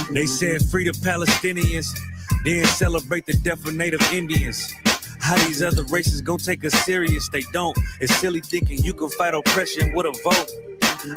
They said free the Palestinians, then celebrate the death of Native Indians. How these other races gon' take us serious? They don't. It's silly thinking you can fight oppression with a vote.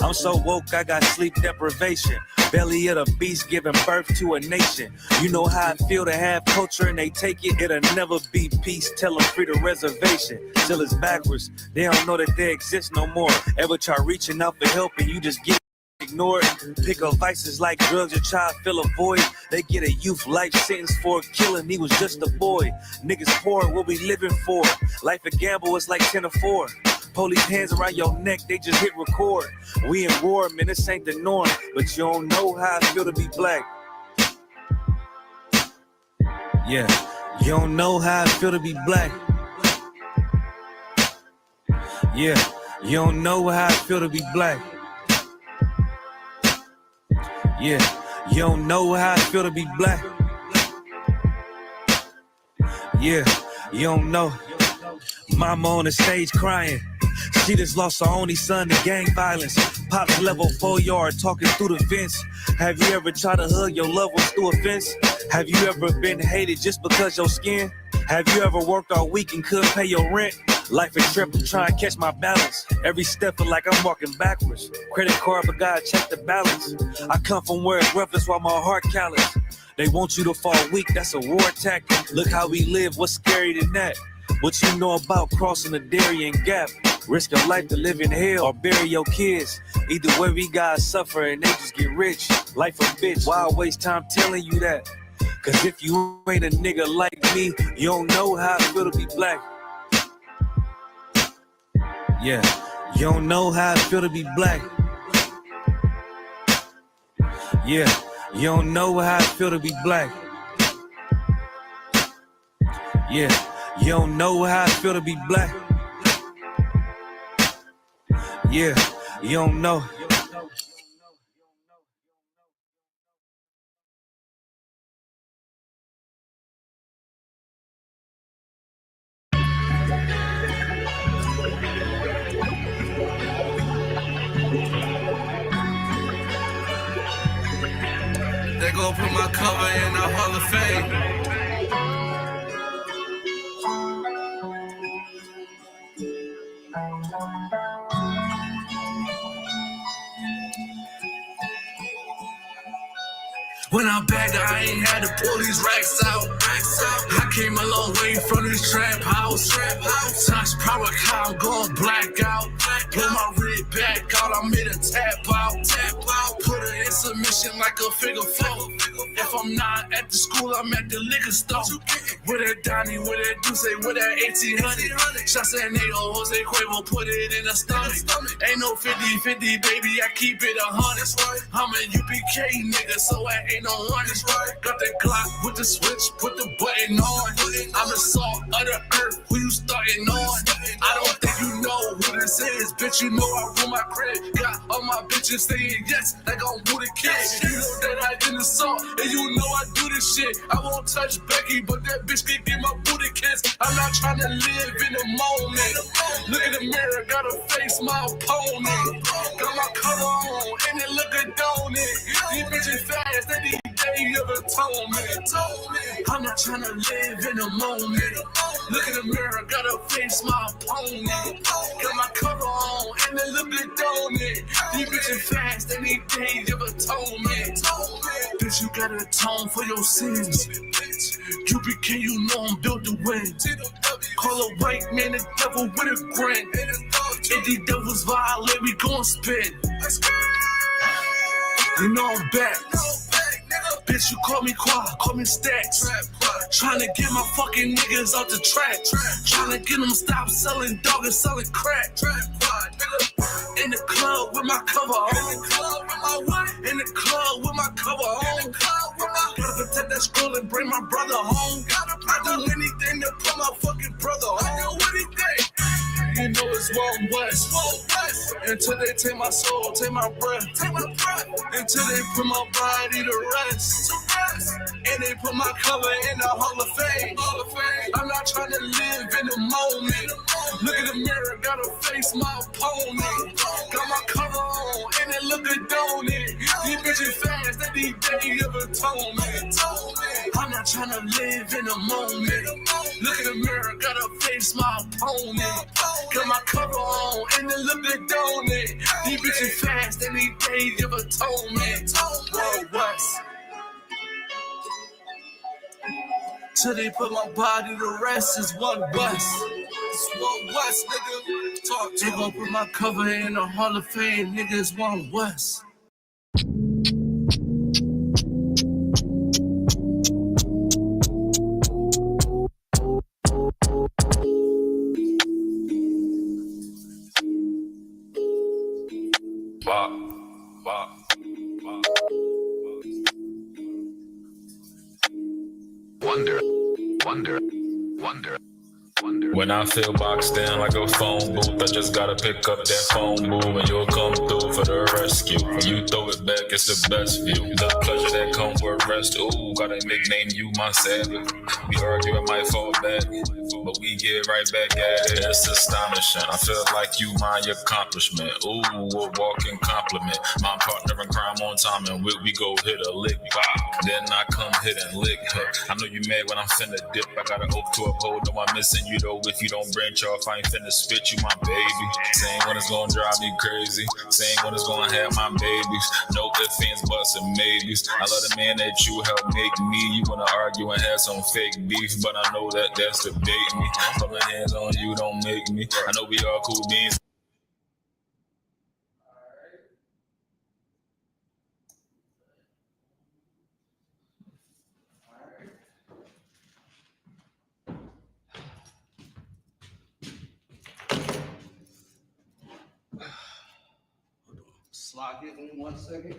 I'm so woke, I got sleep deprivation. Belly of the beast giving birth to a nation. You know how I feel to have culture and they take it. It'll never be peace. Tell them free the reservation. Till it's backwards. They don't know that they exist no more. Ever try reaching out for help and you just get ignored? Pick up vices like drugs, your child fill a void. They get a youth life sentence for a killing. He was just a boy. Niggas poor, what we living for? Life a gamble, it's like 10 or 4. Police hands around your neck, they just hit record. We in war, man, this ain't the norm. But you don't know how I feel to be black. Yeah, you don't know how I feel to be black. Yeah, you don't know how I feel to be black. Yeah, you don't know how I feel to be black. Yeah, you don't know. Mama on the stage crying. She just lost her only son to gang violence. Pops level 4 yard talking through the fence. Have you ever tried to hug your loved ones through a fence? Have you ever been hated just because your skin? Have you ever worked all week and couldn't pay your rent? Life a trip, I'm trying to catch my balance. Every step feel like I'm walking backwards. Credit card, but gotta check the balance. I come from where it's rough, that's why my heart callous. They want you to fall weak, that's a war tactic. Look how we live, what's scarier than that? What you know about crossing the Darien Gap? Risk your life to live in hell or bury your kids. Either way, we gotta suffer and they just get rich. Life a bitch, why I waste time telling you that? Cause if you ain't a nigga like me, you don't know how I feel to be black. Yeah, you don't know how I feel to be black. Yeah, you don't know how I feel to be black. Yeah, you don't know how I feel to be black. Yeah, you don't know. They gon' put my cover in the Hall of Fame. When I'm back, I ain't had to pull these racks out. I came a long way from this trap house. Touch power car, I'm going black out. Pull my rig back out, I made a tap out. Put her in submission like a figure four. If I'm not at the school, I'm at the liquor store. With that Donnie, with that Deuce, with that 1800. Shots at Nato, Jose Cuervo, put it in the stomach. Ain't no 50-50, baby, I keep it 100. I'm a UPK nigga, so I ain't no running. Got that Glock with the switch, put the button on. I'm the salt of the earth, who you starting on? I don't think you know who this is, bitch, you know I rule my crib. Got all my bitches saying yes, like I'm Buddha Kid. You know that I in the salt, and you know I do this shit. I won't touch Becky, but that bitch can get my booty kiss. I'm not trying to live in the moment. Look in the mirror, gotta face my opponent. Got my color on, and it look good, don't it? These bitches fast, they need day of atonement. I'm not trying to live in the moment. Look in the mirror, gotta face my opponent. Got my cover on, and it look good, don't it? These bitches fast, they need days of atonement. Bitch, you gotta atone for your sins. UPK, you know I'm built to win. Call a white man the devil with a grin. If these devils violate, we gon' spin. You know I'm back. Bitch, you call me Quad, call me Stacks. Tryna get my fucking niggas off the track. Tryna get them stop selling dog and selling crack. In the club with my cover on. In the club with my cover on. Gotta protect that scroll and bring my brother home. I do anything to put my fucking brother on. I do anything. you know it's one West. Until they take my soul, take my breath. Until they put my body to rest. And they put my cover in the Hall of Fame. I'm not trying to live in the moment. Look in the mirror, gotta face my opponent. Got my cover on, and it look good, don't it? These bitches fast, they need Day of Atonement. I'm not trying to live in the moment. Look in the mirror, gotta face my opponent. Got my cover on, and it look good, don't it? These bitches fast, they need Day of Atonement. World West. Till they put my body to rest, is one West. It's one West, nigga. Talk to they gon' put my cover in the Hall of Fame, nigga. It's one West. Wonder. When I feel boxed in like a phone booth, I just gotta pick up that phone booth and you'll come through for the rescue. You throw it back, it's the best view. The pleasure that comes with rest. Ooh, gotta nickname you my savage. We argue, it might fall back, but we get right back at it. It's astonishing. I feel like you my accomplishment. Ooh, a walking compliment. My partner in crime on time, and we go hit a lick. Then I come hit and lick her. I know you mad when I'm finna dip. I got an oath to uphold. No, I'm missing you though. If you don't branch off, I ain't finna spit you, my baby. Saying when it's gonna drive me crazy. Saying when it's gonna have my babies. No ifs, ands, buts, and maybes. I love the man that you helped make me. You wanna argue and have some fake beef, but I know that that's to bait me. Put my hands on you, don't make me. I know we all cool beans. Slide it in 1 second.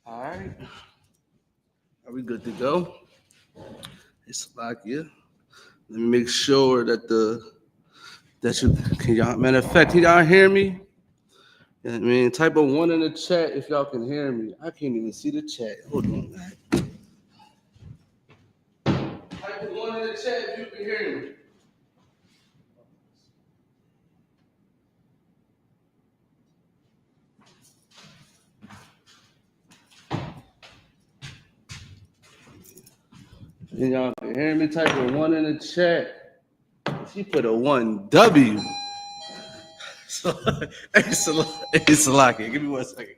All right. Are we good to go? It's like, yeah. Let me make sure that can y'all, matter of fact, can y'all hear me? I mean, type of 1 in the chat if y'all can hear me. I can't even see the chat. Hold on. Type of 1 in the chat if you can hear me. And y'all can hear me. Type of 1 in the chat. She put a 1W. So, it's a lot. Give me 1 second.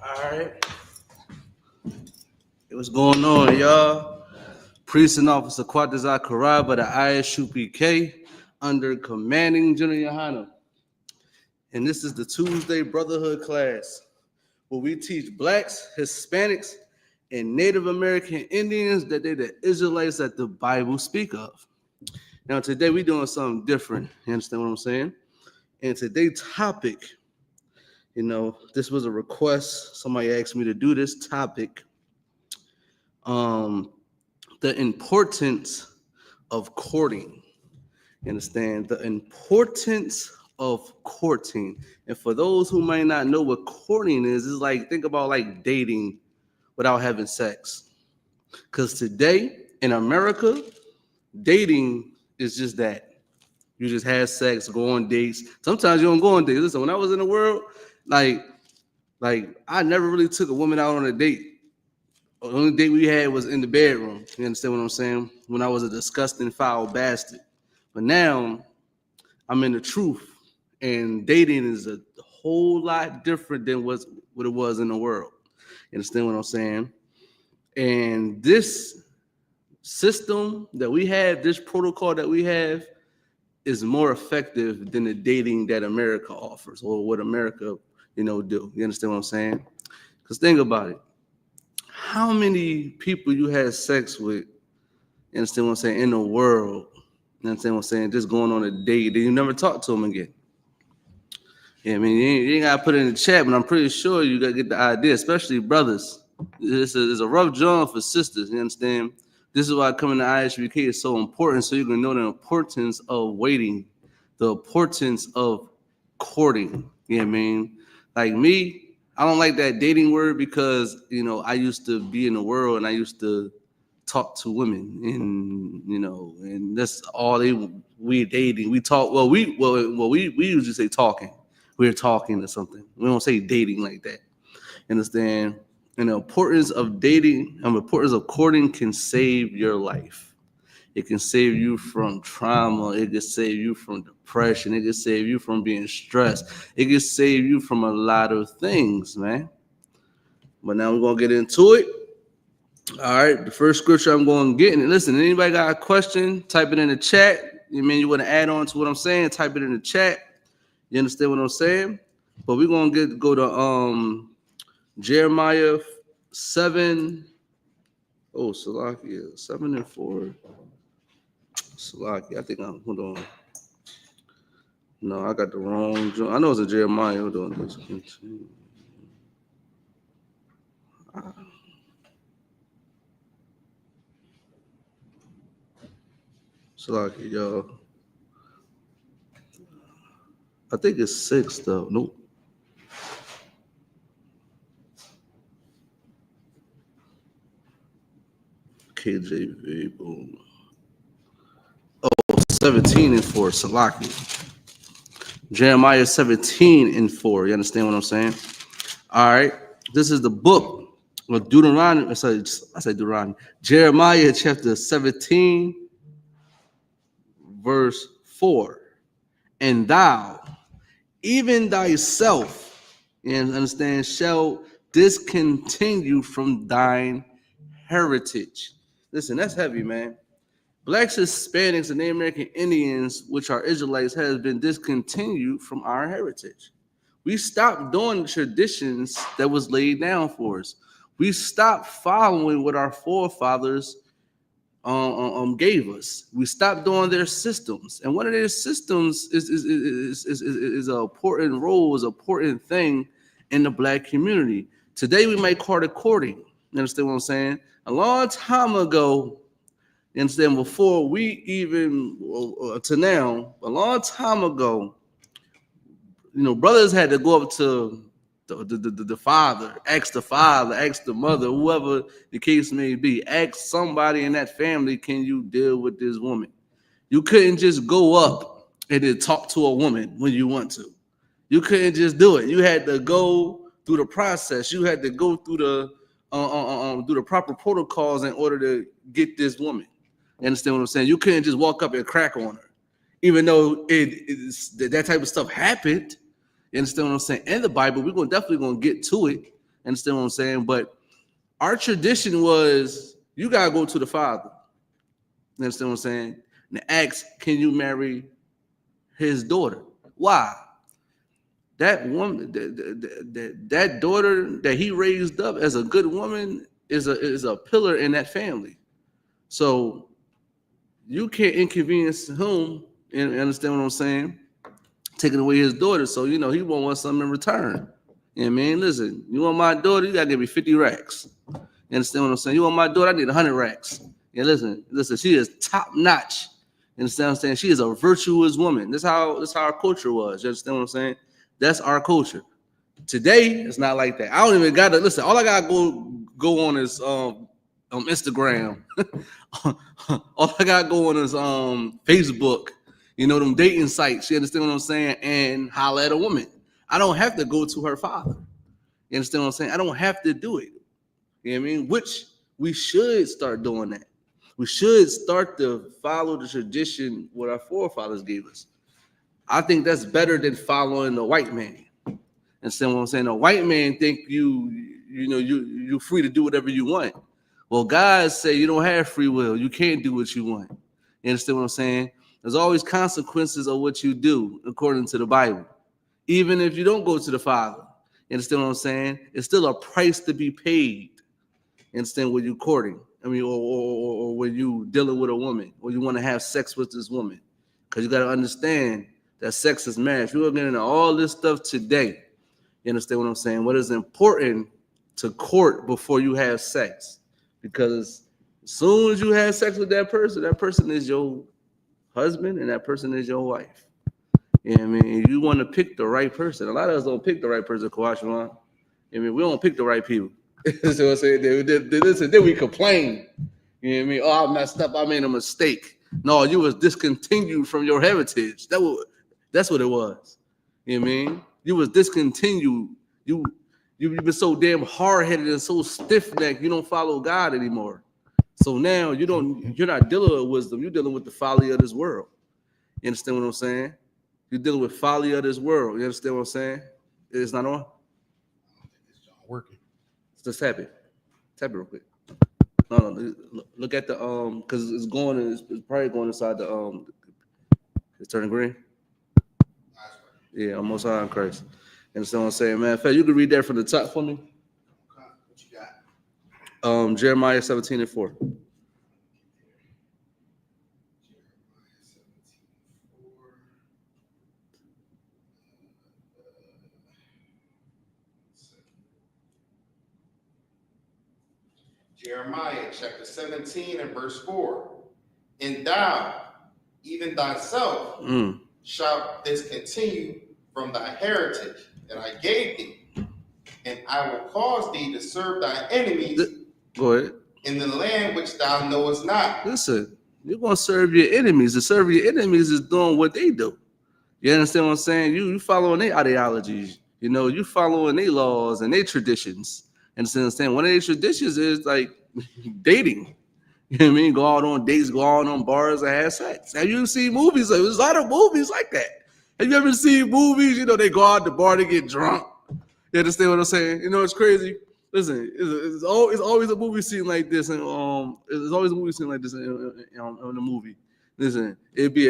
All right. Hey, what's going on, y'all? Priest and Officer Quadazar Karab of the ISUPK under commanding General YAHANNA. And this is the Tuesday Brotherhood class where we teach Blacks, Hispanics, and Native American Indians that they're the Israelites that the Bible speak of. Now, today we're doing something different. You understand what I'm saying? And today's topic, you know, this was a request. Somebody asked me to do this topic. The importance of courting. You understand? The importance of courting. And for those who might not know what courting is, it's like, think about like dating without having sex. Because today in America, dating is just that. You just have sex, go on dates. Sometimes you don't go on dates. Listen, when I was in the world, like I never really took a woman out on a date. The only date we had was in the bedroom. You understand what I'm saying? When I was a disgusting, foul bastard. But now I'm in the truth, and dating is a whole lot different than what it was in the world. You understand what I'm saying? And this system that we have, this protocol that we have, is more effective than the dating that America offers, or what America, do. You understand what I'm saying? Because think about it. How many people you had sex with, you understand what I'm saying, in the world, you understand what I'm saying, just going on a date, then you never talk to them again? Yeah, I mean, you ain't got to put it in the chat, but I'm pretty sure you got to get the idea, especially brothers. This is a rough job for sisters, you understand? This is why coming to ISRAELITES is so important, so you can know the importance of waiting, the importance of courting. You know what I mean? Like me, I don't like that dating word because, I used to be in the world and I used to talk to women, and, and that's all we dating. We talk, we usually say talking. We're talking or something. We don't say dating like that. Understand? And the importance of dating and the importance of courting can save your life. It can save you from trauma. It can save you from depression. It can save you from being stressed. It can save you from a lot of things, man. But now we're going to get into it. All right. The first scripture I'm going to get. And listen, anybody got a question, type it in the chat. You want to add on to what I'm saying, type it in the chat. You understand what I'm saying? But we're going to go to Jeremiah 7. Oh, Salakia, 7 and 4. Salakia, I think hold on. No, I got the wrong. I know it's a Jeremiah. Hold on. Let's continue. Salakia, y'all. I think it's 6 though. Nope. KJV, boom. 17 and 4, Salaki. Jeremiah 17 and 4. You understand what I'm saying? All right. This is the book of Deuteronomy. I say Deuteronomy. Jeremiah chapter 17, verse 4. And thou, even thyself, you understand, shall discontinue from thine heritage. Listen, that's heavy, man. Blacks, Hispanics, and Native American Indians, which are Israelites, has been discontinued from our heritage. We stopped doing the traditions that was laid down for us. We stopped following what our forefathers gave us. We stopped doing their systems, and one of their systems is an important role, is an important thing in the Black community. Today, we might call it courting. You understand what I'm saying? A long time ago. You understand? Before we even to now, a long time ago, brothers had to go up to the father, ask the mother, whoever the case may be, ask somebody in that family, can you deal with this woman? You couldn't just go up and then talk to a woman when you want to. You couldn't just do it. You had to go through the process. You had to go through the proper protocols in order to get this woman. You understand what I'm saying? You couldn't just walk up and crack on her, even though that type of stuff happened. You understand what I'm saying? In the Bible, we're definitely going to get to it. You understand what I'm saying? But our tradition was, you got to go to the father. You understand what I'm saying? And ask, can you marry his daughter? Why? That woman, that daughter that he raised up as a good woman is a pillar in that family. So you can't inconvenience him, and understand what I'm saying, taking away his daughter. So, he won't want something in return. You know what I mean? Listen, you want my daughter, you got to give me 50 racks. You understand what I'm saying? You want my daughter, I need 100 racks. Yeah, listen, she is top notch. You understand what I'm saying? She is a virtuous woman. This how our culture was. You understand what I'm saying? That's our culture. Today, it's not like that. I don't even got to, listen, all I got to go on is Instagram. All I got going is Facebook, them dating sites. You understand what I'm saying? And holler at a woman. I don't have to go to her father. You understand what I'm saying? I don't have to do it. You know what I mean? Which we should start doing that. We should start to follow the tradition what our forefathers gave us. I think that's better than following the white man. Understand what I'm saying? A white man think you're free to do whatever you want. Well, God say you don't have free will. You can't do what you want. You understand what I'm saying? There's always consequences of what you do according to the Bible. Even if you don't go to the Father. You understand what I'm saying? It's still a price to be paid. You understand when you're courting? I mean, or when you dealing with a woman, or you want to have sex with this woman. Because you got to understand that sex is marriage. We're getting into all this stuff today. You understand what I'm saying? What is important to court before you have sex? Because as soon as you have sex with that person is your husband and that person is your wife. You know what I mean? You want to pick the right person. A lot of us don't pick the right person, Kawashawan. I mean, we don't pick the right people. So I say, then we complain. You know what I mean? Oh, I messed up. I made a mistake. No, you was discontinued from your heritage. That's what it was. You know what I mean? You was discontinued. You've been so damn hard-headed and so stiff-necked, you don't follow God anymore. So now you're not dealing with wisdom. You're dealing with the folly of this world. You understand what I'm saying? You're dealing with folly of this world. You understand what I'm saying? It's not on? I don't think it's working. Just tap it. Tap it real quick. No. Look at the because it's probably going inside the it's turning green. Yeah, almost high in Christ. You understand what I'm saying, man? In fact, you can read that from the top for me. Okay. What you got? Jeremiah 17:4. Jeremiah chapter 17 and verse 4. And thou, even thyself, shalt discontinue from thy heritage that I gave thee, and I will cause thee to serve thy enemies Go ahead. in the land which thou knowest not. Listen, you're going to serve your enemies. To serve your enemies is doing what they do. You understand what I'm saying? You following their ideologies. You know, you following their laws and their traditions. And understand one of their traditions is like dating. You know what I mean? Go out on dates, go out on bars and have sex. Have you seen movies? There's a lot of movies like that. Have you ever seen movies? You know, they go out the bar to get drunk. You understand what I'm saying? You know, it's crazy. Listen, it's always a movie scene like this, and there's always a movie scene like this in the movie. Listen, it'd be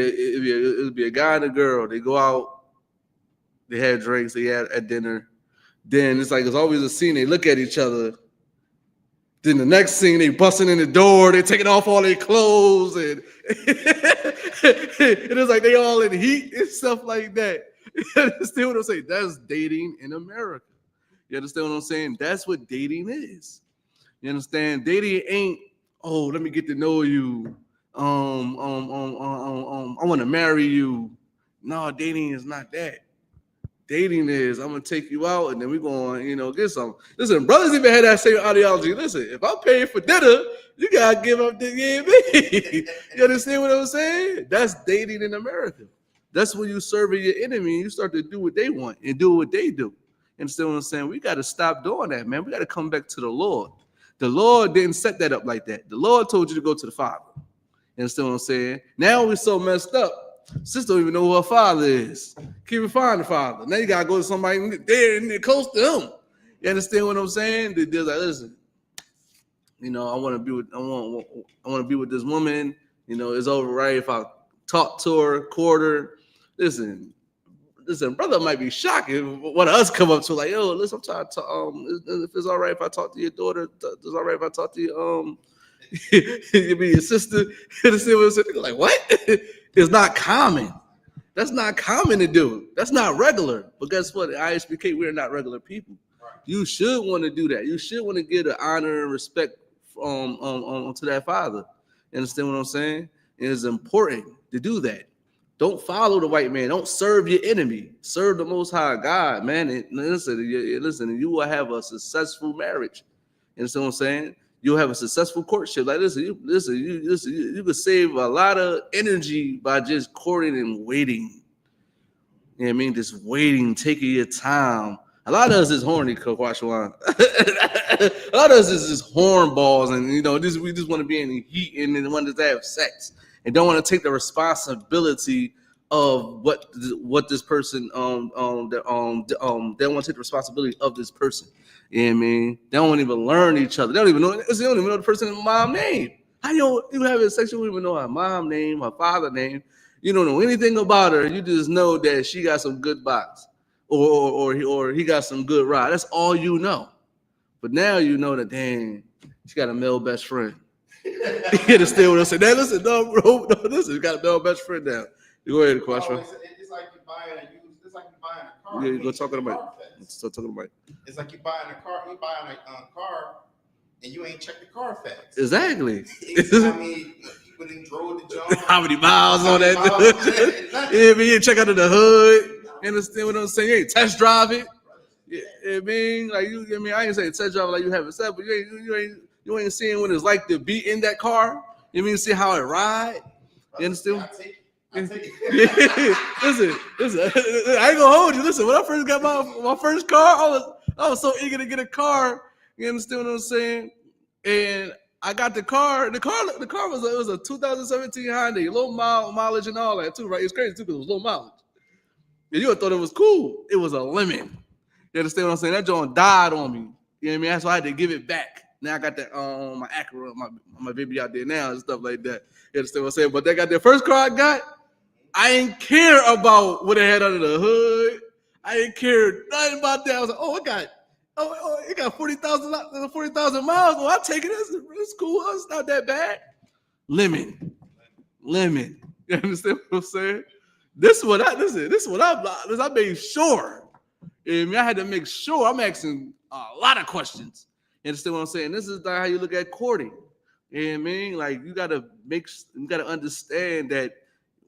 a guy and a girl. They go out, they have drinks, they had at dinner. Then it's always a scene. They look at each other. Then the next scene, they busting in the door. They taking off all their clothes, and it's like they all in heat and stuff like that. You understand what I'm saying? That's dating in America. You understand what I'm saying? That's what dating is. You understand? Dating ain't, oh, let me get to know you. I want to marry you. No, dating is not that. Dating is, I'm gonna take you out and then we're going, get some. Listen, brothers even had that same ideology. Listen, if I'm paying for dinner, you gotta give up the me. You understand what I'm saying? That's dating in America. That's when you serving your enemy and you start to do what they want and do what they do. You understand what I'm saying? We got to stop doing that, man. We got to come back to the Lord. The Lord didn't set that up like that. The Lord told you to go to the Father. You understand what I'm saying? Now we're so messed up. Sister don't even know who her father is. Can't even find the father. Now you gotta go to somebody there and close to him. You understand what I'm saying? They're like, listen, I want to be with this woman. It's all right if I talk to her, court her. Listen, brother might be shocked if one of us come up to like, yo, listen, I'm trying to if it's all right if I talk to your daughter, it's all right if I talk to you you be your sister. You understand what I'm saying? Like, what? It's not common. That's not common to do. That's not regular. But guess what? At ISBK, we're not regular people. Right. You should want to do that. You should want to give the honor and respect to that father. You understand what I'm saying? It is important to do that. Don't follow the white man. Don't serve your enemy. Serve the Most High God, man. And listen, you will have a successful marriage. You understand what I'm saying? You'll have a successful courtship. Like, you could save a lot of energy by just courting and waiting. You know what I mean? Just waiting, taking your time. A lot of us is horny, Coach Washawan. A lot of us is just hornballs, and we just want to be in the heat and want to have sex and don't want to take the responsibility of what this person they don't want to take the responsibility of this person. You know what I mean? They don't even learn each other. They don't even know the person's mom name. How you have a section? You don't even know her mom name, her father name. You don't know anything about her. You just know that she got some good box, or he got some good ride. That's all you know. But now you know that, dang, she got a male best friend. You understand what I'm saying? Now listen, no, bro, no, listen, you got a male best friend now. You go ahead, question. It's like you buying a car. Yeah, you go talking about. Still talking about. It's like you buying a car. You buying a car, and you ain't checked the Carfax. Exactly. I mean, people didn't drove the job. How many miles on that? Yeah, man, you check out of the hood. You understand what I'm saying? You ain't test drive it. Yeah, I mean, like you. I mean, I ain't saying test drive like you haven't said, but you ain't seeing what it's like to be in that car. You mean see how it ride? You understand? I take it. Listen. I ain't gonna hold you. Listen, when I first got my first car, I was so eager to get a car. You understand what I'm saying? And I got the car. The car was a 2017 Hyundai, low mileage and all that too, right? It's crazy too because it was low mileage. And you would thought it was cool. It was a lemon. You understand what I'm saying? That joint died on me. You know what I mean? That's why I had to give it back. Now I got that my Acura, my baby out there now and stuff like that. You understand what I'm saying? But they got the first car I got. I didn't care about what it had under the hood. I didn't care nothing about that. I was like, it got 40,000 miles. Oh, I'll take it. It's cool. It's not that bad. Lemon. You understand what I'm saying? This is what I made sure. I mean, I had to make sure. I'm asking a lot of questions. You understand what I'm saying? This is not how you look at courting. You know what I mean? Like you gotta understand that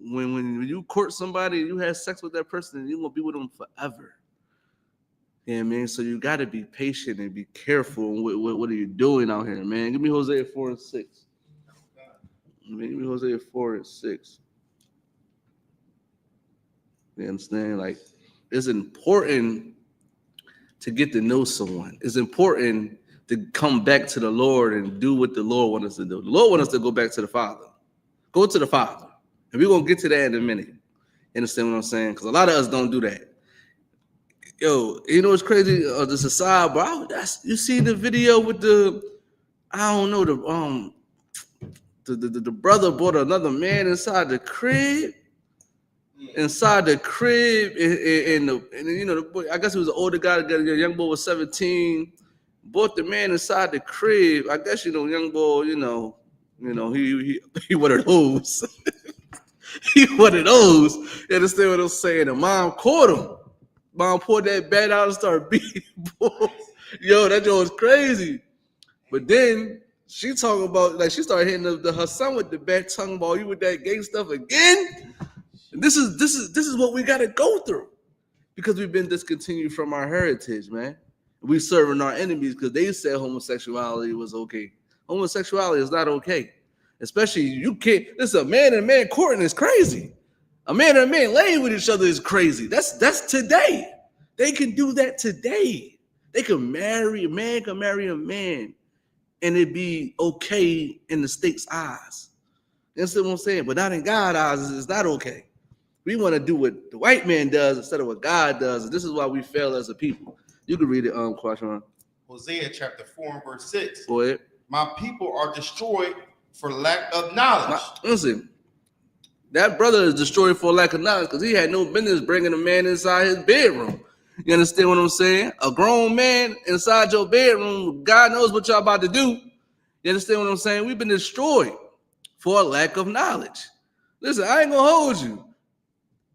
when you court somebody, you have sex with that person, you're gonna be with them forever. You know what I mean? So you gotta be patient and be careful with what are you doing out here, man. Give me Hosea 4:6. Give me Hosea 4:6. You understand? Like it's important to get to know someone. It's important to come back to the Lord and do what the Lord wants us to do. The Lord wants us to go back to the Father. Go to the Father. And we're going to get to that in a minute. You understand what I'm saying? Because a lot of us don't do that. Yo, you know what's crazy? This aside, bro. You see the video with the brother brought another man inside the crib. And you know, the boy, I guess it was an older guy. The young boy was 17. Brought the man inside the crib. I guess young boy. He one of those. He one of those. You understand what I'm saying? The mom caught him. Mom pulled that bat out and started beating boy. Yo, that joke was crazy. But then she talking about she started hitting her son with the bat, talking about you with that gay stuff again. And this is what we got to go through because we've been discontinued from our heritage, man. We serving our enemies because they said homosexuality was okay. Homosexuality is not okay. Especially you can't. Listen, a man and a man courting is crazy. A man and a man laying with each other is crazy. That's today. They can do that today. They can marry a man, and it be okay in the state's eyes. That's what I'm saying. But not in God's eyes. It's not okay. We want to do what the white man does instead of what God does. And this is why we fail as a people. You can read it, Quashon. Hosea chapter 4 and verse 6. Go ahead. My people are destroyed for lack of knowledge. Listen, that brother is destroyed for lack of knowledge because he had no business bringing a man inside his bedroom. You understand what I'm saying? A grown man inside your bedroom, God knows what y'all about to do. You understand what I'm saying? We've been destroyed for a lack of knowledge. Listen, I ain't gonna hold you.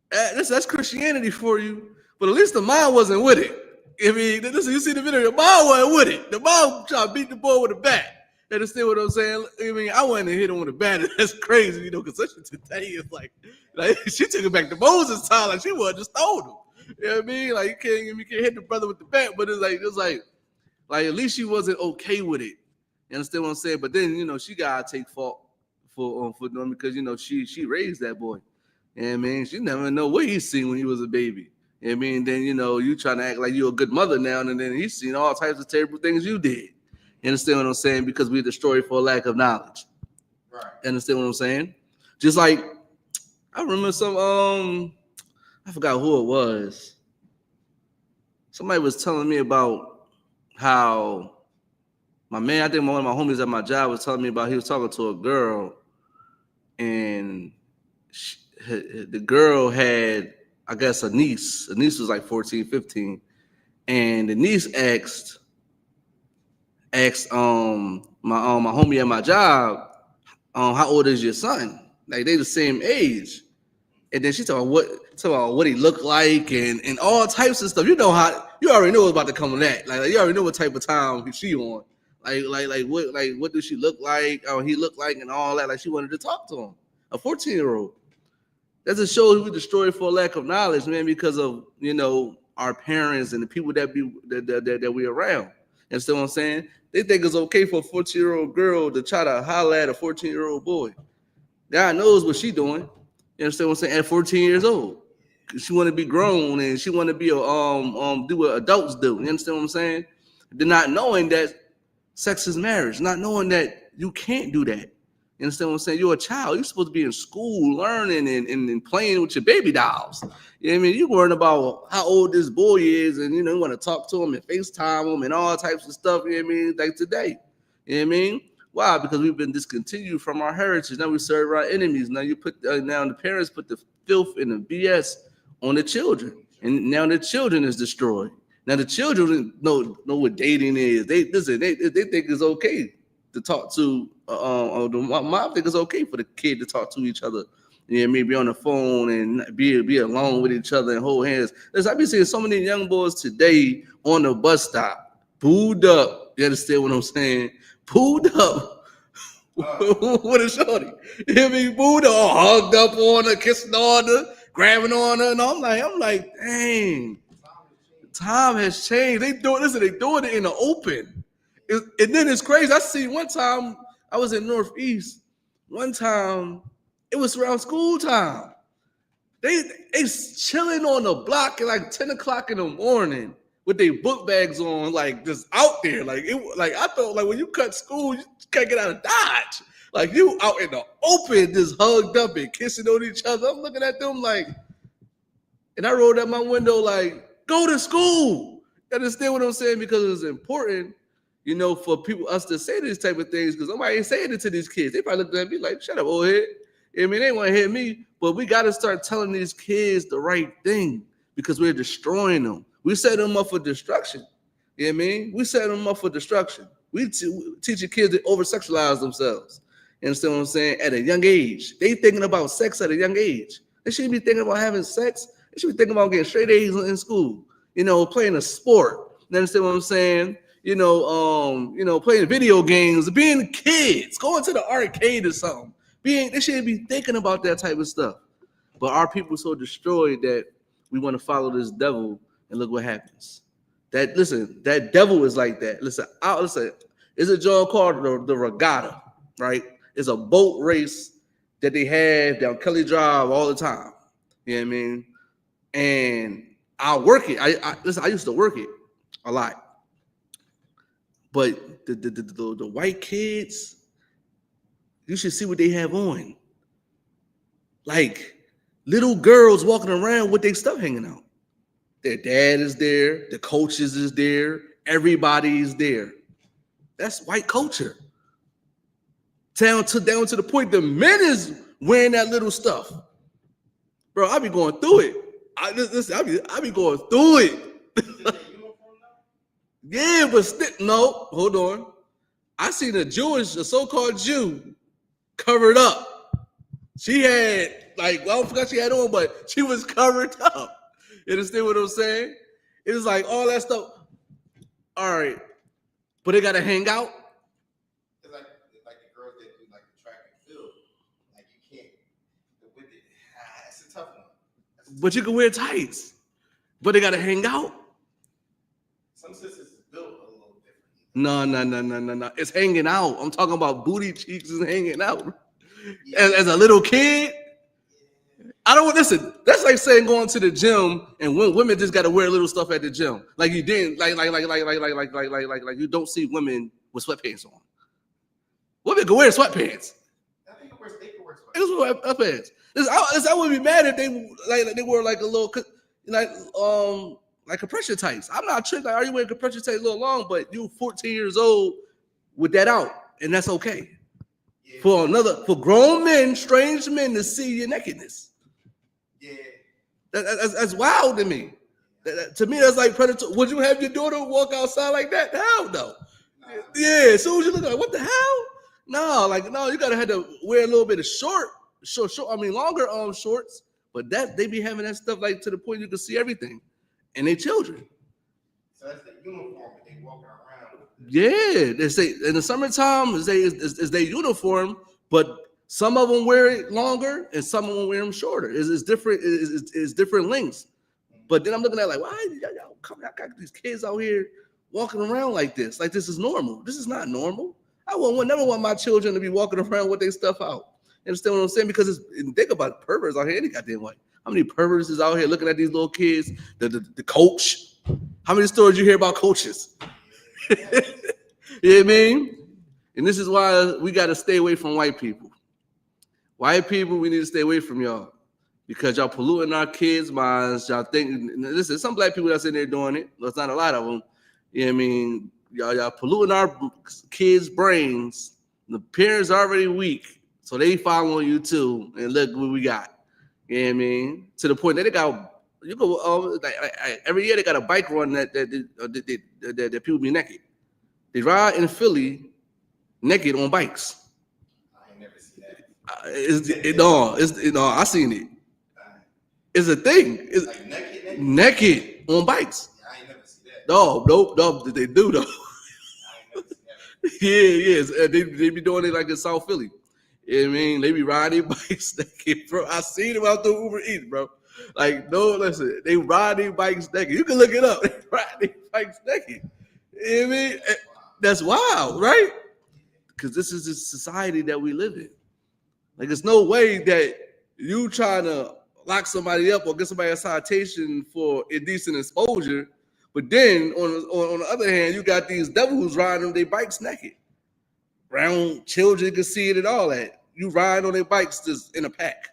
That's Christianity for you, but at least the mom wasn't with it. I mean, listen, you see the video, the mom wasn't with it. The mom tried to beat the boy with a bat. You understand what I'm saying? I mean, I wanted to hit him with a bat. That's crazy, because today is like she took it back to Moses' time, like she was just told him. You know what I mean? Like you can't hit the brother with the bat, but it's like at least she wasn't okay with it. You understand what I'm saying? But then she gotta take fault for them because she raised that boy. You know what I mean? She never know what he's seen when he was a baby. You know what I mean? Then you trying to act like you're a good mother now, and then he's seen all types of terrible things you did. You understand what I'm saying? Because we're destroyed for lack of knowledge. Right. You understand what I'm saying? Just like I remember some I forgot who it was. Somebody was telling me about how my man, I think one of my homies at my job was telling me about he was talking to a girl, and the girl had, I guess, a niece. The niece was like 14, 15. And the niece asked my homie at my job, how old is your son? Like they the same age. And then she talking about what he looked like and all types of stuff. You know how you already know what's about to come on that. Like you already know what type of time she on. What does she look like? He look like and all that. Like she wanted to talk to him. A 14-year-old. That just shows we destroyed for lack of knowledge, man, because of our parents and the people that we around. You understand what I'm saying? They think it's okay for a 14-year-old girl to try to holler at a 14-year-old boy. God knows what she doing. You understand what I'm saying? At 14 years old, she want to be grown and she want to be do what adults do. You understand what I'm saying? They're not knowing that sex is marriage, not knowing that you can't do that. You understand what I'm saying? You're a child. You're supposed to be in school, learning and playing with your baby dolls. You know what I mean? You're worrying about how old this boy is, and you want to talk to him and FaceTime him and all types of stuff. You know what I mean? Like today. You know what I mean? Why? Because we've been discontinued from our heritage. Now we serve our enemies. Now now the parents put the filth and the BS on the children, and now the children is destroyed. Now the children know what dating is. They think it's okay to talk to. The mom think it's okay for the kid to talk to each other. Yeah, maybe on the phone and be alone with each other and hold hands. Listen, I've been seeing so many young boys today on the bus stop, booed up. You understand what I'm saying? Pulled up with a shorty. You hear me? Pulled up, hugged up on her, kissing on her, grabbing on her, and I'm like, dang, time has changed. They doing it in the open. And then it's crazy. I see one time I was in Northeast. One time it was around school time. They chilling on the block at like 10 o'clock in the morning with their book bags on, like just out there. Like I thought, like when you cut school, you can't get out of Dodge. Like you out in the open, just hugged up and kissing on each other. I'm looking at them like, and I rolled out my window like, go to school. You understand what I'm saying? Because it's important, for us to say these type of things, because nobody ain't saying it to these kids. They probably look at me like, shut up, old head. I mean, they want to hit me, but we got to start telling these kids the right thing because we're destroying them. We set them up for destruction. You know what I mean? We set them up for destruction. We teach your kids to over-sexualize themselves. You understand what I'm saying? At a young age. They thinking about sex at a young age. They shouldn't be thinking about having sex. They should be thinking about getting straight A's in school. Playing a sport. You understand what I'm saying? Playing video games, being kids, going to the arcade or something. They shouldn't be thinking about that type of stuff. But our people are so destroyed that we want to follow this devil, and look what happens. That devil is like that. Listen, it's a joint called the regatta, right? It's a boat race that they have down Kelly Drive all the time. You know what I mean? And I work it. I used to work it a lot. But the white kids, you should see what they have on. Like little girls walking around with their stuff hanging out. Their dad is there, the coaches is there, everybody is there. That's white culture. Down to the point the men is wearing that little stuff. Bro, I be going through it. I be going through it. Yeah, but no, hold on. I seen a so-called Jew covered up. She had, I don't forget she had on, but she was covered up. You understand what I'm saying? It was like all that stuff. All right, but they gotta hang out. It's like the girls that do like the track and field. Like you can't with it. It's a tough one. But you can wear tights, but they gotta hang out. Some sisters is built a little different. No. It's hanging out. I'm talking about booty cheeks and hanging out. Yeah. As a little kid. I don't listen. That's like saying going to the gym and when women just got to wear little stuff at the gym, like you didn't, like you don't see women with sweatpants on. Women can wear sweatpants. I think they can wear sweatpants. I would be mad if they like they were like a little like compression tights. I'm not tripping. Like, are you wearing compression tights a little long? But you 14 years old with that out, and that's okay. Yeah. For grown men, strange men to see your nakedness. Yeah, that's wild to me. To me, that's like predatory. Would you have your daughter walk outside like that? Hell no. Yeah, as soon as you look like, what the hell? No, you gotta have to wear a little bit of short. I mean, longer shorts, but that they be having that stuff like to the point you can see everything, and they children. So that's the uniform that they walking around with. Yeah, they say in the summertime is their uniform, but some of them wear it longer and some of them wear them shorter. It's different. It's different lengths. But then I'm looking at like, why y'all coming? I got these kids out here walking around like this. Like this is normal. This is not normal. I never want my children to be walking around with their stuff out. You understand what I'm saying? Because think about perverts out here any goddamn way. How many perverts is out here looking at these little kids? The coach. How many stories you hear about coaches? You know what I mean? And this is why we got to stay away from white people. White people, we need to stay away from y'all. Because y'all polluting our kids' minds. Y'all think, listen, some black people that's in there doing it. There's not a lot of them. You know what I mean? Y'all polluting our kids' brains. The parents are already weak. So they following you too. And look what we got. You know what I mean? To the point that they got, every year they got a bike run that people be naked. They ride in Philly naked on bikes. I ain't never seen that. I seen it. It's a thing. It's like naked on bikes. I ain't never seen that. No, they do though. I ain't never seen that. Yeah. They be doing it like in South Philly. You know what I mean? They be riding bikes naked, bro. I seen them out there Uber Eats, bro. Like, no, listen, they ride their bikes naked. You can look it up. They ride their bikes naked. You know what I mean? That's wild, right? Because this is the society that we live in. Like, there's no way that you trying to lock somebody up or get somebody a citation for indecent exposure, but then on the other hand, you got these devils riding their bikes naked. Around children can see it at all. That you ride on their bikes just in a pack.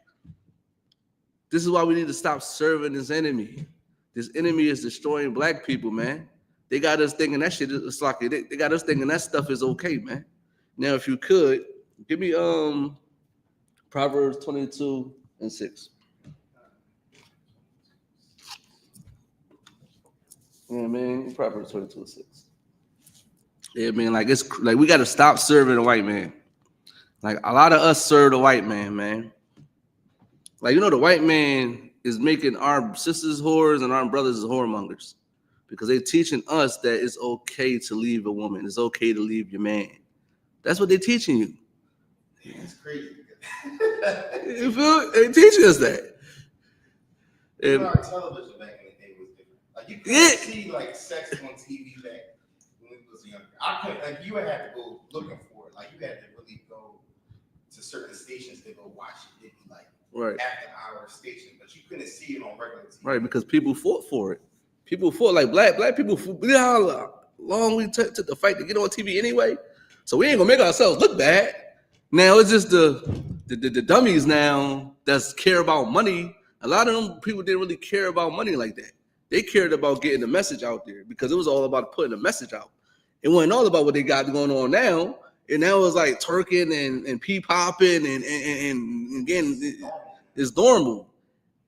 This is why we need to stop serving this enemy. This enemy is destroying black people, man. They got us thinking that shit is like they got us thinking that stuff is okay, man. Now, if you could give me Proverbs 22:6. Yeah, man, Proverbs 22:6. Yeah, man, like it's like we got to stop serving the white man. Like a lot of us serve the white man, man. Like, the white man is making our sisters whores and our brothers whoremongers because they're teaching us that it's okay to leave a woman. It's okay to leave your man. That's what they're teaching you. Yeah, it's crazy. You feel? They're teaching us that. And our television back in the day was different. Like you couldn't see like sex on TV back when we was younger. I couldn't. Like you would have to go looking for it. Like you had to really go to certain stations to go watch it. It'd be like after-hour station, but you couldn't see it on regular TV. Right, because people fought for it. People fought like black people. You know how long we took the fight to get on TV anyway. So we ain't gonna make ourselves look bad. Now it's just the dummies now that care about money. A lot of them people didn't really care about money like that. They cared about getting the message out there because it was all about putting the message out. It wasn't all about what they got going on now. And now it's like twerking and pee-popping and again, it's normal.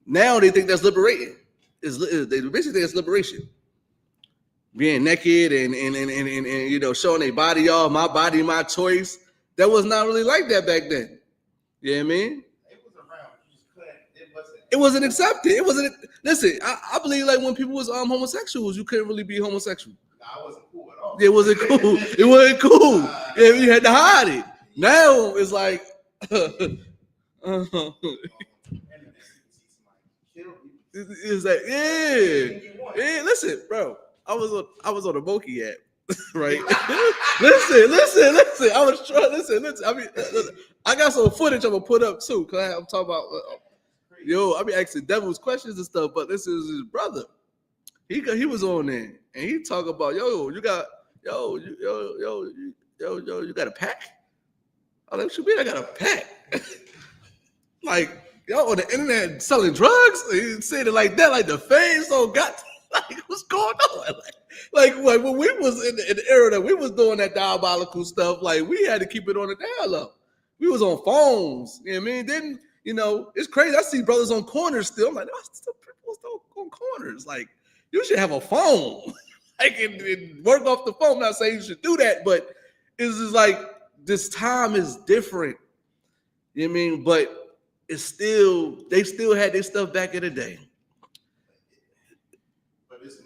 Now they think that's liberating. They basically think it's liberation. Being naked and showing their body off, my body, my choice. That was not really like that back then. You know what I mean? It was around. You just couldn't. It wasn't accepted. It wasn't. Listen, I believe like when people was homosexuals, you couldn't really be homosexual. I wasn't cool at all. It wasn't cool. It wasn't cool. Yeah, you had to hide it. Now it's like. It's like yeah. Listen, bro. I was on a Moki app, right? listen. I was trying. Listen. I mean, I got some footage I'm gonna put up too, cause I'm talking about. I be asking devils questions and stuff, but this is his brother. He was on there and he talk about you got you got a pack? Oh, that should be. I got a pack. Like y'all on the internet selling drugs? He said it like that, like the fans don't got like what's going on? Like when we was in the era that we was doing that diabolical stuff, like we had to keep it on the down low. We was on phones, you know what I mean? Then, you know, it's crazy. I see brothers on corners still. I'm like, oh, still people still on corners. Like, you should have a phone. Like, and work off the phone. I'm not saying you should do that, but it's just like this time is different. You know what I mean? But it's still, they still had their stuff back in the day. But it's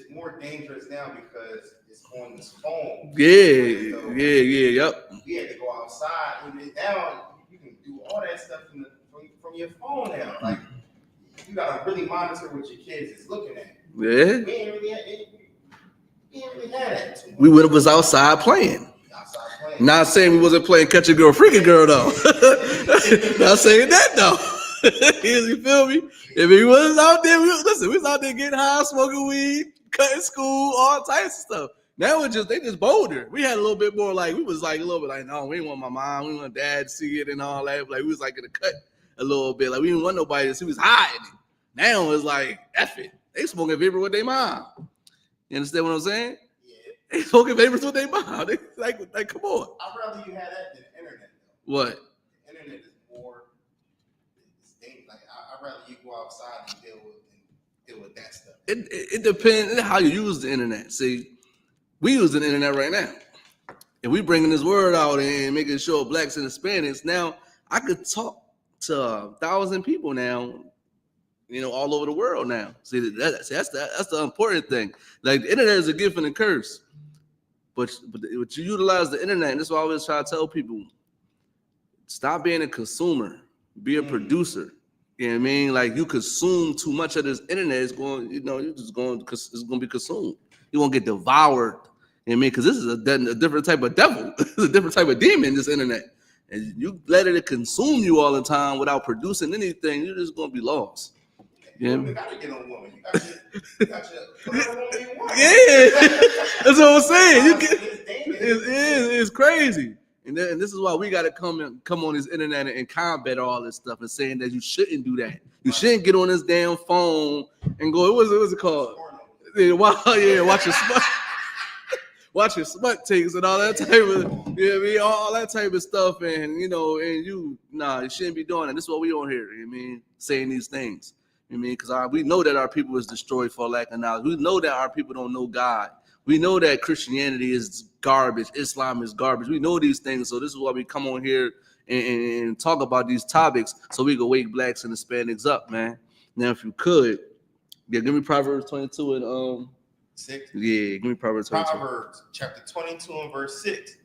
more dangerous now because it's on this phone. Yeah, so yep. We had to go outside, and now you can do all that stuff from your phone now. Like, you gotta really monitor what your kids is looking at. Yeah. We ain't really had that too much. We was outside playing. Not saying we wasn't playing Catch a Girl, Freaky Girl, though. Not saying that, though. You feel me? If we was out there, we was out there getting high, smoking weed, cutting school, all types of stuff. Now they just bolder. We had a little bit more like, we was like a little bit like, no, we didn't want my mom, we didn't want dad to see it and all that. Like, we was like in the cut a little bit. Like, we didn't want nobody to see, we was hiding it. Now it's like, F it. They smoking vapor with their mom. You understand what I'm saying? Yeah. They smoking vapors with their mom. They like, come on. I'd rather you have that than the internet, though. What? The internet is more, like, I'd rather you go outside and deal with that stuff. It depends on how you use the internet. See, we use the internet right now. And we bringing this word out and making sure blacks and Hispanics. Now, I could talk to 1,000 people now, you know, all over the world now. See, that's the important thing. Like, the internet is a gift and a curse. But you utilize the internet, and this is what I always try to tell people. Stop being a consumer. Be a producer. You know what I mean? Like, you consume too much of this internet, it's going, you know, it's going to be consumed. You're going to get devoured. You know what I mean? Because this is a different type of devil. It's a different type of demon, this internet. And you let it consume you all the time without producing anything, you're just going to be lost. Yeah. You gotta get on woman. You got your woman you want. Yeah, that's what I'm saying. It's crazy. And this is why we got to come on this internet and combat all this stuff and saying that you shouldn't do that. You shouldn't get on this damn phone and go, what's it called? Yeah, watch your smut. Watch your smut takes and all that type of, all that type of stuff. And, you know, and you shouldn't be doing that. This is what we on here, you know what I mean? Saying these things. You know what I mean? Because we know that our people is destroyed for lack of knowledge. We know that our people don't know God. We know that Christianity is garbage. Islam is garbage. We know these things. So this is why we come on here and talk about these topics so we can wake blacks and Hispanics up, man. Now, if you could, give me Proverbs 22 and 6. Yeah, give me Proverbs 22. Proverbs chapter 22 and verse 6.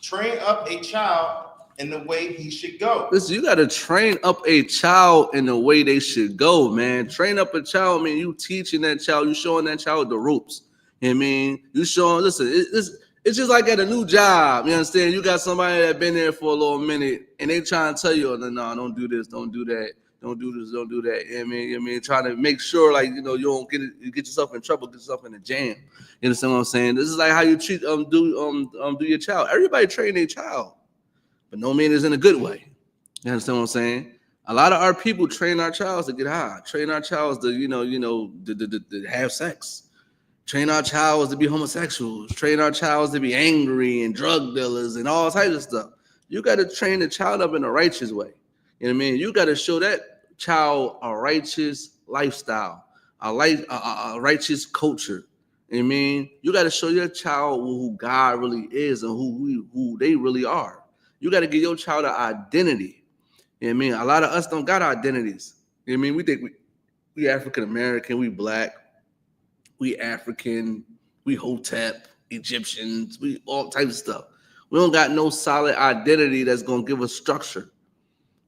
Train up a child in the way he should go. Listen, you got to train up a child in the way they should go, man. Train up a child, man. You teaching that child, you showing that child the ropes. You know what I mean? You showing, listen, it's just like at a new job. You understand? You got somebody that been there for a little minute and they trying to tell you, no, don't do this, don't do that. Don't do this, don't do that. You know what I mean? Trying to make sure, like, you know, you don't get yourself in trouble, get yourself in a jam. You understand what I'm saying? This is like how you treat do your child. Everybody train their child, but no man is in a good way. You understand what I'm saying? A lot of our people train our child to get high, train our child to have sex, train our child to be homosexuals, train our child to be angry and drug dealers and all types of stuff. You got to train the child up in a righteous way. You know what I mean? You got to show that child a righteous lifestyle, a righteous culture. You know what I mean? You got to show your child who God really is and who they really are. You got to give your child an identity. You know what I mean? A lot of us don't got identities. You know what I mean? We think we African American, we black, we African, we Hotep, Egyptians, we all types of stuff. We don't got no solid identity that's gonna give us structure.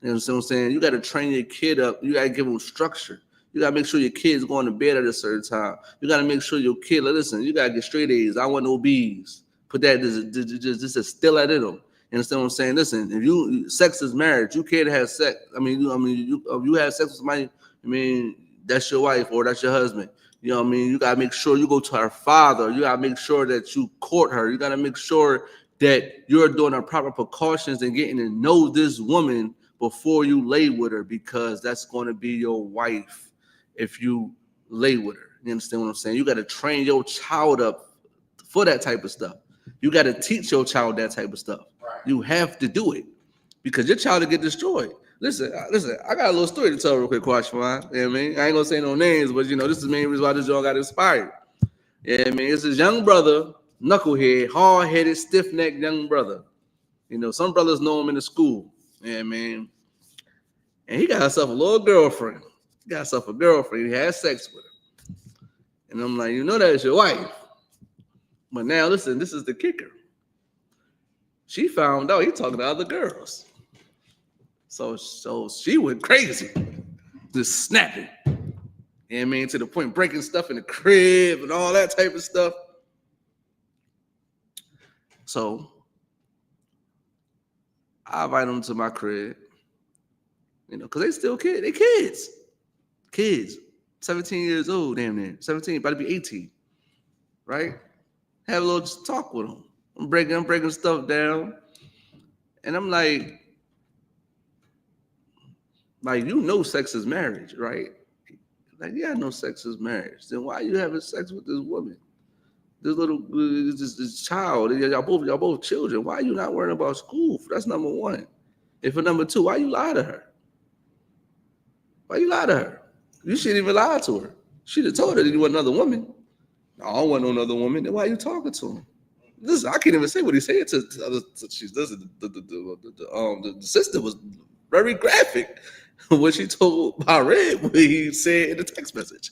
You know what I'm saying? You got to train your kid up. You got to give them structure. You got to make sure your kid's going to bed at a certain time. You got to make sure your kid, listen, you got to get straight A's. I want no B's. Put that, just still at it. You understand what I'm saying? Listen, sex is marriage. You can't have sex. You have sex with somebody, that's your wife or that's your husband. You know what I mean? You got to make sure you go to her father. You got to make sure that you court her. You got to make sure that you're doing the proper precautions and getting to know this woman before you lay with her, because that's going to be your wife if you lay with her. You understand what I'm saying? You got to train your child up for that type of stuff. You got to teach your child that type of stuff. Right. You have to do it because your child will get destroyed. Listen, I got a little story to tell real quick, Quashman. You know what I mean? I ain't gonna say no names, but this is the main reason why this joint got inspired. Yeah, I mean, it's his young brother, knucklehead, hard-headed, stiff-necked young brother. Some brothers know him in the school. Yeah, man. And he got himself a little girlfriend. He got himself a girlfriend. He had sex with her. And I'm like, that's your wife. But now, listen, this is the kicker. She found out he talking to other girls. So she went crazy, just snapping. You know what I mean? To the point breaking stuff in the crib and all that type of stuff. So I invite them to my crib, because they still kids. They kids, 17 years old, damn near 17, about to be 18, right? Have a little talk with them. I'm breaking stuff down, and I'm like, sex is marriage, right? Like, yeah, no sex is marriage. Then why are you having sex with this woman? This child, y'all both children. Why are you not worrying about school? That's number one. And for number two, why you lie to her? You shouldn't even lie to her. She'd have told her that you want another woman. No, I don't want no other woman. Then why are you talking to him? Listen, I can't even say what he said to other. The sister was very graphic. What she told I read what he said in the text message.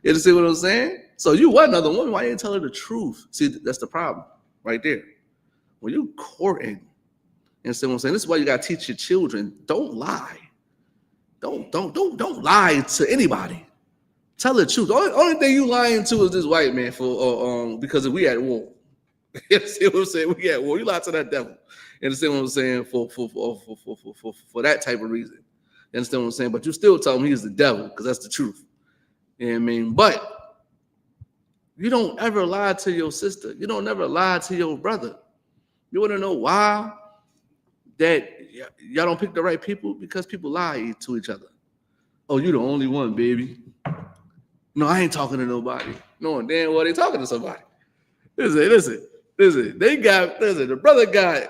You understand what I'm saying? So you want another woman, why you didn't tell her the truth? See, that's the problem right there. When you courting, you understand what I'm saying? This is why you gotta teach your children, don't lie. Don't lie to anybody. Tell the truth. The only thing you lying to is this white man for because we at war. You understand what I'm saying? We at war. You lie to that devil. You understand what I'm saying? For that type of reason. You understand what I'm saying? But you still tell him he's the devil because that's the truth. You know what I mean? But you don't ever lie to your sister. You don't never lie to your brother. You want to know why that y'all don't pick the right people? Because people lie to each other. Oh, you the only one, baby. No, I ain't talking to nobody. No, damn well they talking to somebody. Listen. The brother got,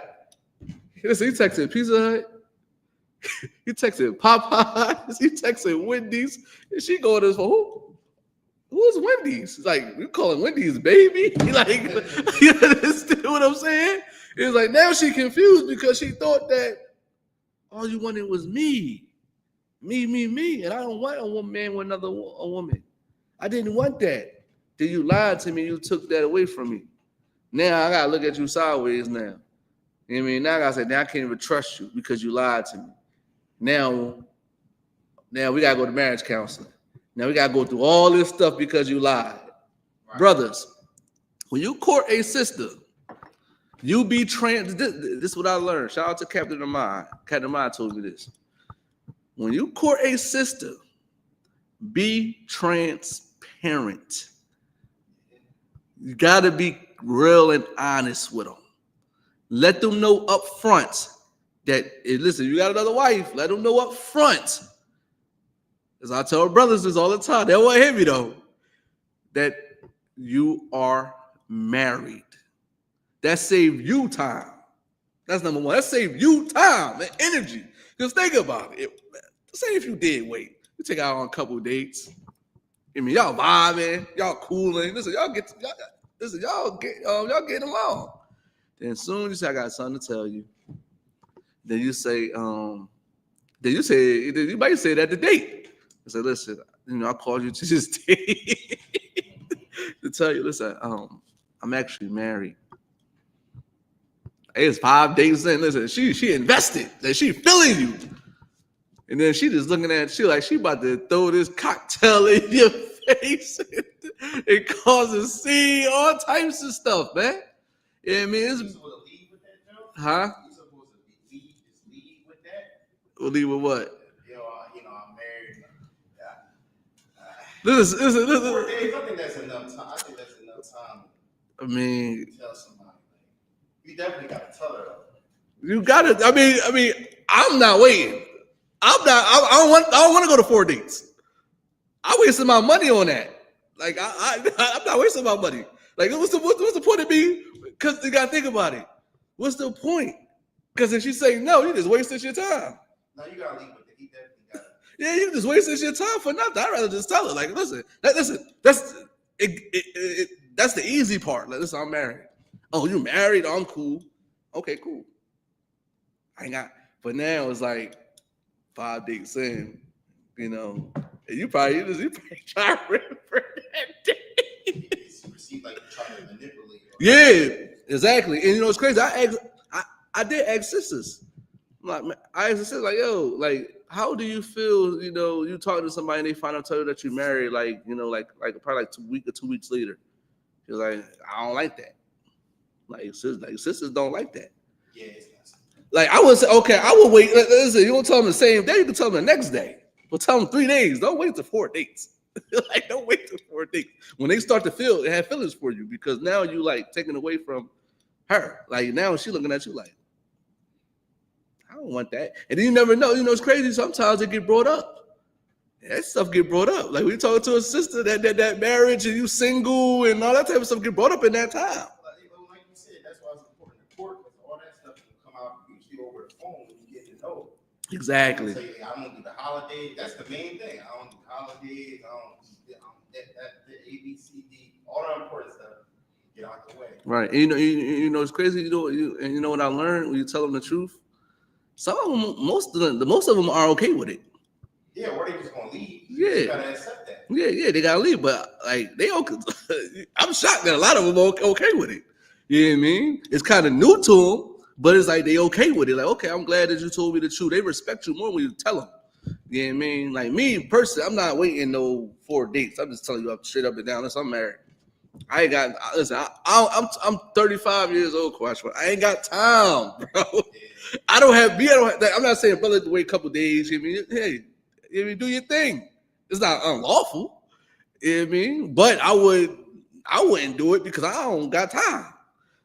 he texted Pizza Hut. He texted Popeyes. He texted Wendy's. And she going to this for who? Who's Wendy's? It's like, you calling Wendy's baby? Like, you understand what I'm saying? It's like, now she confused because she thought that all you wanted was me. Me. And I don't want a man with a woman. I didn't want that. Then you lied to me. You took that away from me. Now I got to look at you sideways now. You know what I mean? Now I got to say, now I can't even trust you because you lied to me. Now we got to go to marriage counseling. Now we got to go through all this stuff because you lied. Right. Brothers, when you court a sister, you be this is what I learned. Shout out to Captain Ahmad. Captain Ahmad told me this. When you court a sister, be transparent. You got to be real and honest with them. Let them know up front that, listen, you got another wife. Let them know up front. As I tell brothers this all the time. They don't want to hear me, though. That you are married. That saved you time. That's number one. That saved you time and energy. Because think about it. Say if you did wait. You take out on a couple dates. I mean, y'all vibing. Y'all cooling. Listen, y'all getting along. Then as soon as you say, I got something to tell you. Then you say, you might say that the date. I said, listen, I called you to this date to tell you, listen, I'm actually married. It's 5 days in. Listen, she invested. Like, she feeling you. And then she just looking at you like she about to throw this cocktail in your face and cause a scene, all types of stuff, man. You know what I mean? You supposed to lead with that, Joe? Huh? You supposed to lead with that? We'll leave with what? I'm married. Listen. 4 days, I think that's enough time. I mean, To tell somebody. You definitely got to tell her. you got to. I mean, I'm not waiting. I don't want to go to 4 dates. I wasted my money on that. Like I'm not wasting my money. Like what's the point of me? Because you gotta think about it. What's the point? Because if she say no, you just wasted your time. No, you gotta leave with it. He definitely got it. Yeah, you just wasted your time for nothing. I'd rather just tell her, like, listen, that's the easy part. Like, listen, I'm married. Oh, you married? Oh, I'm cool. Okay, cool. I ain't got. But now it's like 5 dates in, you know. And you probably try to remember that day. You seem like you're trying to manipulate. Yeah, exactly. And you know it's crazy. I did ask sisters. Like I asked the sisters, like, yo, like, how do you feel? You know, you talking to somebody and they find out tell you that you married, like, you know, like probably like 2 weeks later. She was like, I don't like that. Like sisters don't like that. Yeah, it's not. Like I would say, okay, I would wait. Listen, you won't tell them the same day. You can tell them the next day. But tell them 3 days. Don't wait to 4 dates. Like don't wait to 4 dates. When they start to feel, they have feelings for you because now you like taken away from her. Like now she's looking at you like, I don't want that. And then you never know. You know, it's crazy. Sometimes it get brought up. That stuff get brought up. Like we talking to a sister that marriage and you single and all that type of stuff get brought up in that time. Like you said, that's why it's important to court because all that stuff will come out usually over the phone when you get to know. Exactly. Say, hey, I don't do the holidays. That's the main thing. I don't do holidays. I don't do the A, B, C, D, all the important stuff. Get out the way. Right. And you know, it's crazy. And you know what I learned when you tell them the truth. Some of them, most of them are okay with it. Yeah, or they just gonna leave. Yeah, you gotta accept that. Yeah, they gotta leave. But like they okay. I'm shocked that a lot of them are okay with it. You know what I mean? It's kind of new to them, but it's like they okay with it. Like, okay, I'm glad that you told me the truth. They respect you more when you tell them. You know what I mean? Like me personally, I'm not waiting no 4 dates. I'm just telling you up straight up and down. Unless I'm married. I ain't got. Listen, I'm 35 years old, Quash. I ain't got time, bro. I don't have. I'm not saying brother to wait a couple days. You know what I mean? Hey, you know, do your thing. It's not unlawful. You know what I mean? But I wouldn't do it because I don't got time.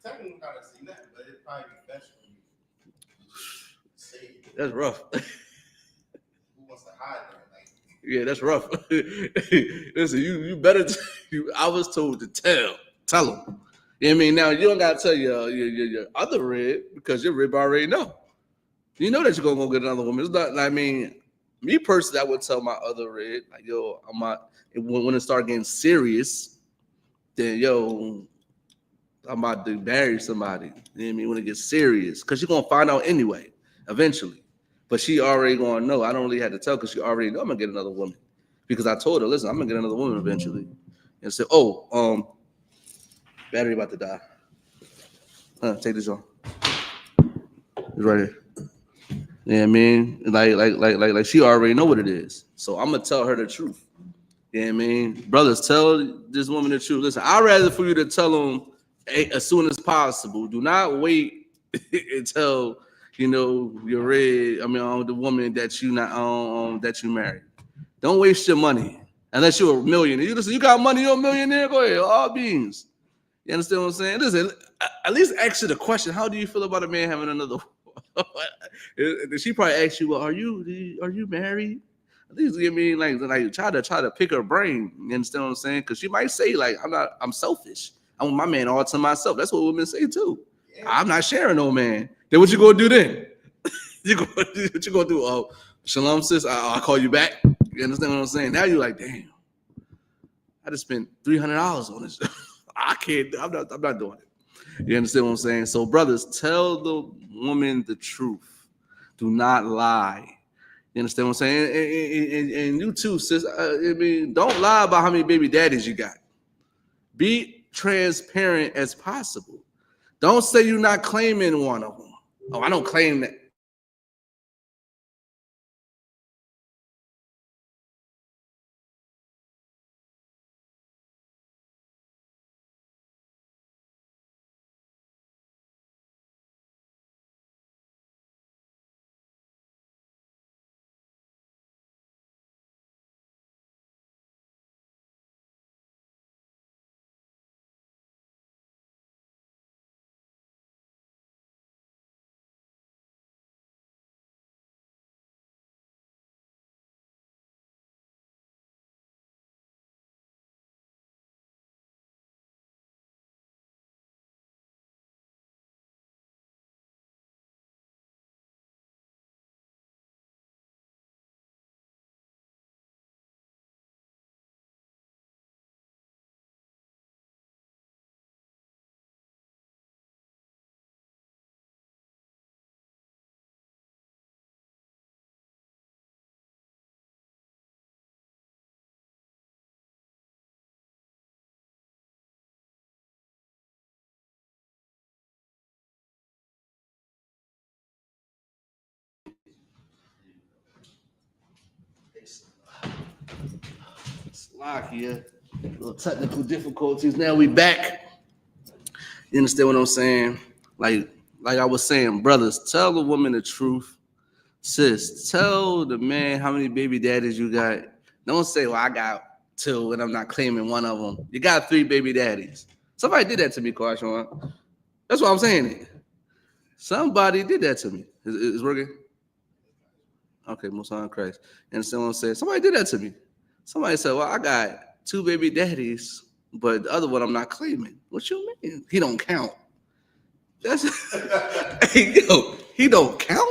Technically, not to see that, but it'd probably be best for you. Say, that's rough. Who wants to hide there? Like, yeah, that's rough. Listen, you better. I was told to tell them. You know what I mean? Now you don't gotta tell your other rib because your rib already know. You know that you're gonna go get another woman. It's not. I mean, me personally, I would tell my other rib, like, yo, I'm not. When it start getting serious, then yo, I'm about to marry somebody. You know what I mean? When it gets serious, because you're gonna find out anyway, eventually. But she already gonna know. I don't really have to tell because she already know I'm gonna get another woman. Because I told her, listen, I'm gonna get another woman eventually. And said, battery about to die. Take this on. It's right here. Yeah, you know I mean, like she already know what it is. So I'm gonna tell her the truth. You know what I mean? Brothers, tell this woman the truth. Listen, I'd rather for you to tell them as soon as possible. Do not wait until you know you're ready. I mean, the woman that you not that you married. Don't waste your money unless you're a millionaire. You got money, you're a millionaire. Go ahead, all beans. You understand what I'm saying? Listen, at least ask you the question: how do you feel about a man having another? She probably asked you, "Well, are you married?" At least give me like try to pick her brain. You understand what I'm saying? Because she might say like, I'm selfish. I want my man all to myself. That's what women say too. Yeah. I'm not sharing no man. Then what you gonna do then? What you gonna do? Oh, shalom, sis. I'll call you back. You understand what I'm saying? Now you're like, damn, I just spent $300 on this. I can't. I'm not doing it. You understand what I'm saying? So, brothers, tell the woman the truth. Do not lie. You understand what I'm saying? And you too, sis. I mean, don't lie about how many baby daddies you got. Be transparent as possible. Don't say you're not claiming one of them. Oh, I don't claim that. Slovakia. Little technical difficulties. Now we back. You understand what I'm saying? Like I was saying, brothers, tell the woman the truth. Sis, tell the man how many baby daddies you got. Don't say, well, I got 2 and I'm not claiming one of them. You got 3 baby daddies. Somebody did that to me, Kwashawan. That's what I'm saying. Somebody did that to me. Is working? Okay, Musa Christ. And someone said, somebody did that to me. Somebody said, well, I got 2 baby daddies, but the other one I'm not claiming. What you mean? He don't count. That's hey, yo, he don't count?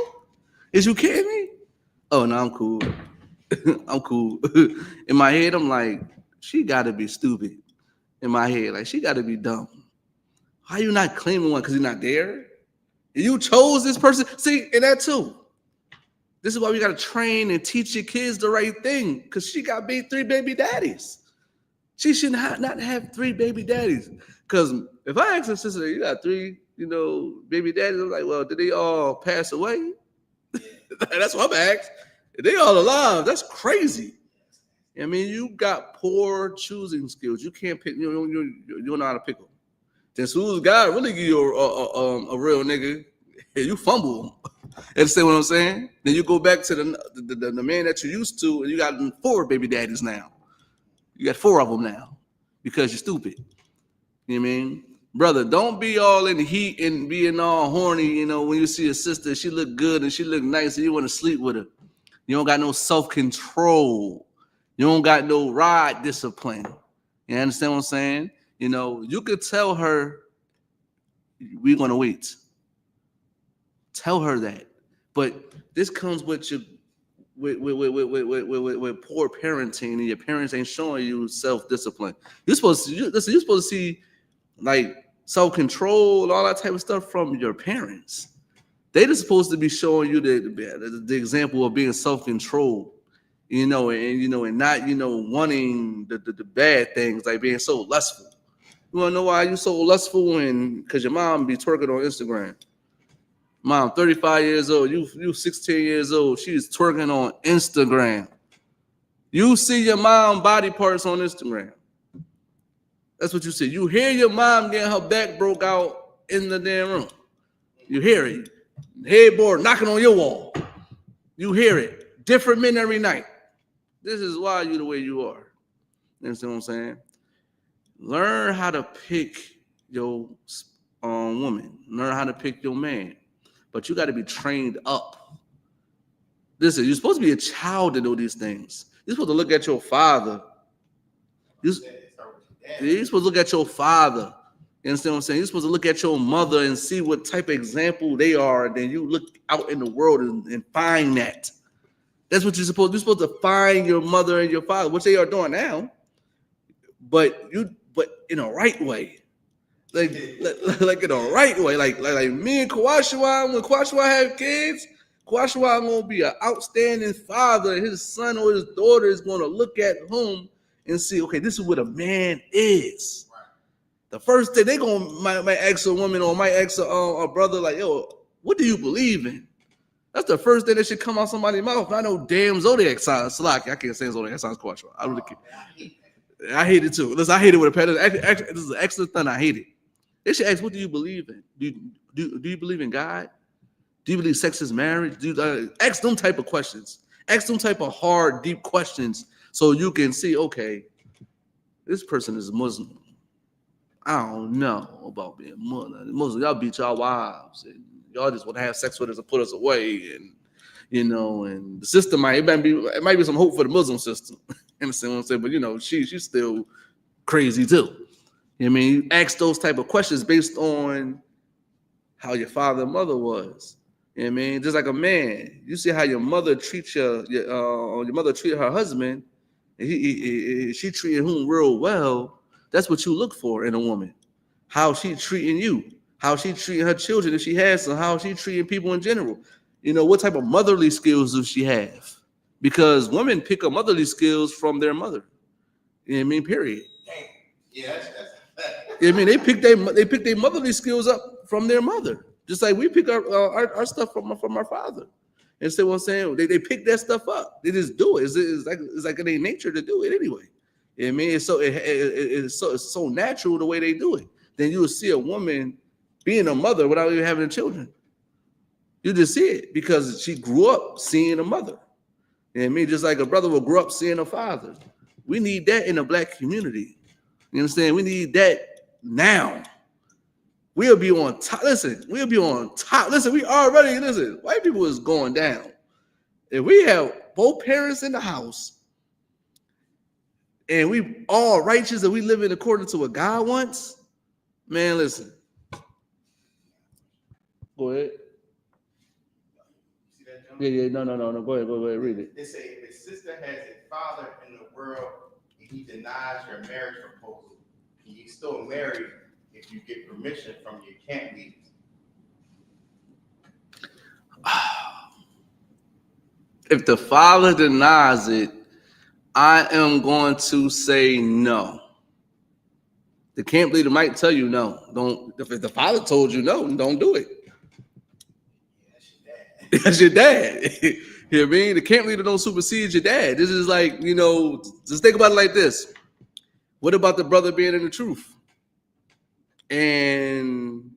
Is you kidding me? Oh, no, I'm cool. I'm cool. In my head, I'm like, she got to be stupid. In my head, like, she got to be dumb. How you not claiming one? Because you're not there? You chose this person. See, and that too. This is why we got to train and teach your kids the right thing, because she got 3 baby daddies. She should not have 3 baby daddies. Because if I ask her sister, you got 3, baby daddies, I'm like, well, did they all pass away? That's what I'm asking. They all alive. That's crazy. I mean, you got poor choosing skills. You can't pick. You don't know how to pick them. Then as soon as God really give you a real nigga, you fumble him. Understand what I'm saying? Then you go back to the man that you used to, and you got 4 baby daddies now. You got 4 of them now because you're stupid. You know what I mean? Brother, don't be all in the heat and being all horny, when you see a sister, she look good and she look nice and you want to sleep with her. You don't got no self-control. You don't got no ride discipline. You understand what I'm saying? You could tell her, we're going to wait. Tell her that. But this comes with your with poor parenting, and your parents ain't showing you self-discipline. You're supposed to see like self-control, all that type of stuff from your parents. They just supposed to be showing you the example of being self-controlled, and not wanting the bad things, like being so lustful. You wanna know why you so lustful? And because your mom be twerking on Instagram. Mom, 35 years old, you 16 years old, she's twerking on Instagram. You see your mom body parts on Instagram. That's what you see. You hear your mom getting her back broke out in the damn room. You hear it. Headboard knocking on your wall. You hear it. Different men every night. This is why you the way you are. You understand what I'm saying? Learn how to pick your woman. Learn how to pick your man. But you got to be trained up. Listen, you're supposed to be a child to know these things. You're supposed to look at your father. You're supposed to look at your father. You understand what I'm saying? You're supposed to look at your mother and see what type of example they are. And then you look out in the world and find that. That's what you're supposed to do. You're supposed to find your mother and your father, which they are doing now. But in a right way. Like in a right way. Like me and Kwashawan, when Kwashawan have kids, Kwashawan gonna be an outstanding father. His son or his daughter is gonna look at him and see, okay, this is what a man is. Right. The first thing they might ask a woman or might ask a brother, like, yo, what do you believe in? That's the first thing that should come out somebody's mouth. Not no damn zodiac sign. Salaki, I can't say zodiac sign. Kwashawan. I really can't. I hate it too. Listen, I hate it with a passion. This is an excellent thing. I hate it. They should ask, what do you believe in? Do you believe in God? Do you believe sex is marriage? Ask them type of questions. Ask them type of hard, deep questions so you can see, okay, this person is Muslim. I don't know about being Muslim. Y'all beat y'all wives. And y'all just want to have sex with us and put us away. And, and the system, it might be some hope for the Muslim system. You understand what I'm saying? But, she's still crazy too. You mean, you ask those type of questions based on how your father and mother was. You know what I mean? Just like a man, you see how your mother treats your mother treated her husband, and she treated him real well. That's what you look for in a woman. How she treating you, how she treating her children if she has some, how she treating people in general. What type of motherly skills does she have? Because women pick up motherly skills from their mother. You know what I mean? Period. Yeah, that's I mean, they pick their motherly skills up from their mother, just like we pick up our stuff from our father. And so what I'm saying, they pick that stuff up. They just do it. It's like in their nature to do it anyway. I mean, it's so natural the way they do it. Then you will see a woman being a mother without even having children. You just see it because she grew up seeing a mother. You know what I mean? Just like a brother will grow up seeing a father. We need that in the black community. You understand? We need that now. We'll be on top. Listen, we'll be on top. Listen, we already, listen, white people is going down. If we have both parents in the house and we all righteous and we live in according to what God wants, man, listen. Go ahead. See that, John? Yeah, no. Go ahead, read it. They say if a sister has a father in the world and he denies your marriage proposal, can you still marry if you get permission from your camp leaders? If the father denies it, I am going to say no. The camp leader might tell you no. Don't. If the father told you no, don't do it. That's your dad. You know what I mean? The camp leader don't supersede your dad. This is like, you know, just think about it like this. What about the brother being in the truth? And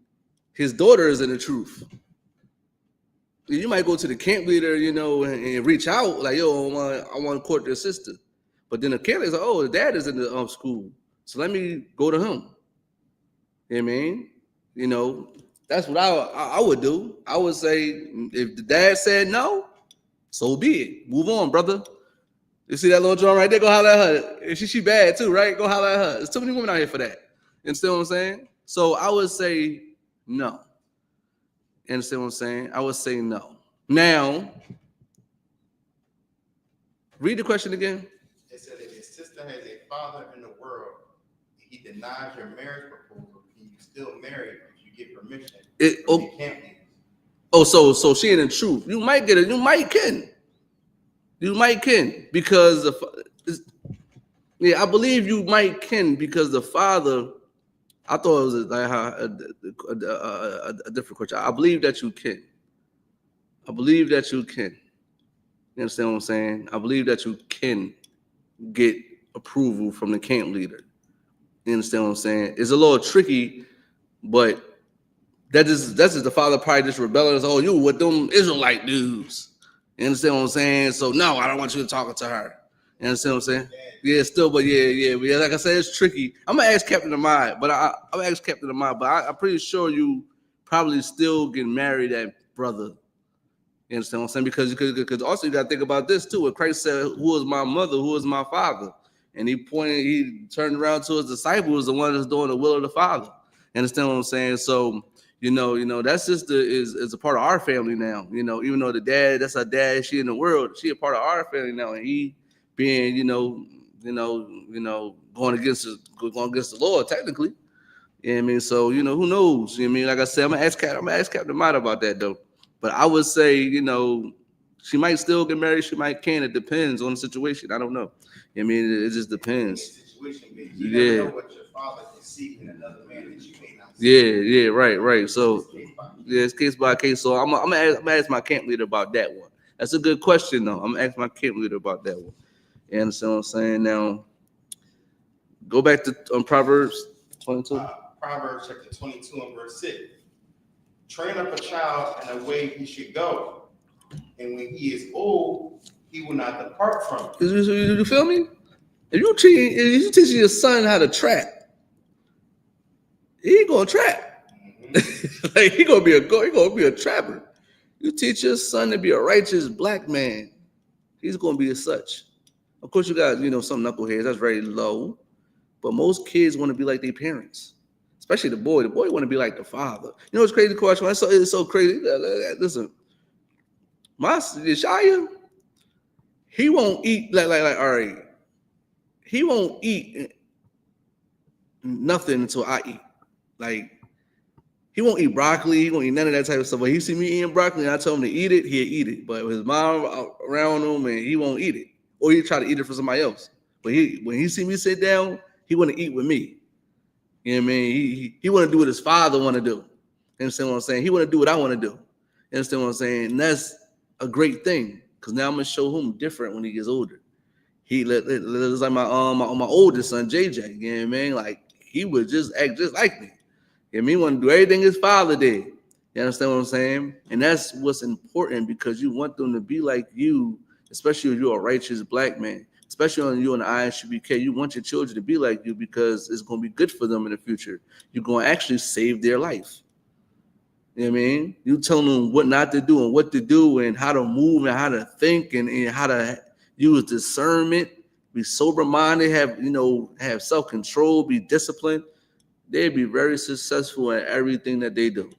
his daughter is in the truth. You might go to the camp leader, you know, and reach out like, yo, I want to court their sister. But then the camp leader's like, oh, the dad is in the school. So let me go to him. You know what I mean? You know, that's what I would do. I would say, if the dad said no, so be it. Move on, brother. You see that little drum right there? Go holler at her. She bad too, right? Go holler at her. There's too many women out here for that. You understand what I'm saying? So I would say no. You understand what I'm saying? I would say no. Now, read the question again. It said if his sister has a father in the world and he denies your marriage proposal, can you still marry if you get permission from your camp leaders? Oh, so she ain't in truth. You might get it. You might can because I believe you might can because the father. I thought it was like a different question. I believe that you can. You understand what I'm saying? I believe that you can get approval from the camp leader. You understand what I'm saying? It's a little tricky, but that's just the father probably just rebelling. Oh, you with them Israelite dudes. You understand what I'm saying? So no, I don't want you to talk to her. You understand what I'm saying? Yeah, still, but yeah. Like I said, it's tricky. I'm gonna ask Captain Ahmad, but I'm pretty sure you probably still get married that brother. You understand what I'm saying? Because also you gotta think about this too. When Christ said, "Who is my mother? Who is my father?" And he turned around to his disciples, the one that's doing the will of the Father. You understand what I'm saying? So you know that sister is a part of our family now. You know, even though the dad, that's our dad, she in the world, she a part of our family now, and he being, going against the Lord technically. You know what I mean? So, who knows? You know what I mean? Like I said, I'm gonna ask Captain Ahmad about that though. But I would say, she might still get married, she might can. It depends on the situation. I don't know. You know what I mean? It just depends. You never know what your father can see in another man that you may not see. Yeah, right. So it's case by case. So I'm gonna ask my camp leader about that one. That's a good question though. I'm gonna ask my camp leader about that one. You understand what I'm saying? Now, go back to Proverbs 22. Proverbs chapter 22 and verse 6. Train up a child in the way he should go, and when he is old, he will not depart from it. You feel me? If you teaching your son how to trap, he ain't gonna trap. Mm-hmm. Like he gonna be a trapper. You teach your son to be a righteous black man, he's gonna be as such. Of course, you got some knuckleheads. That's very low, but most kids want to be like their parents, especially the boy. The boy want to be like the father. You know what's crazy, Coach? It's so crazy. Listen, my Shia, he won't eat like all right. He won't eat nothing until I eat. Like he won't eat broccoli. He won't eat none of that type of stuff. But he see me eating broccoli, and I tell him to eat it. He'll eat it. But with his mom around him, and he won't eat it. Or he try to eat it for somebody else. But when he see me sit down, he want to eat with me. You know what I mean? He want to do what his father want to do. You understand what I'm saying? He want to do what I want to do. You understand what I'm saying? And that's a great thing because now I'm going to show him different when he gets older. He was like my oldest son, JJ. You know what I mean? Like he would just act just like me. You know, he want to do everything his father did. You understand what I'm saying? And that's what's important, because you want them to be like you, especially if you're a righteous black man, especially on you in the ISUBK. You want your children to be like you because it's going to be good for them in the future. You're going to actually save their life. You know what I mean? You tell them what not to do and what to do and how to move and how to think and how to use discernment, be sober-minded, have self-control, be disciplined. They'd be very successful in everything that they do.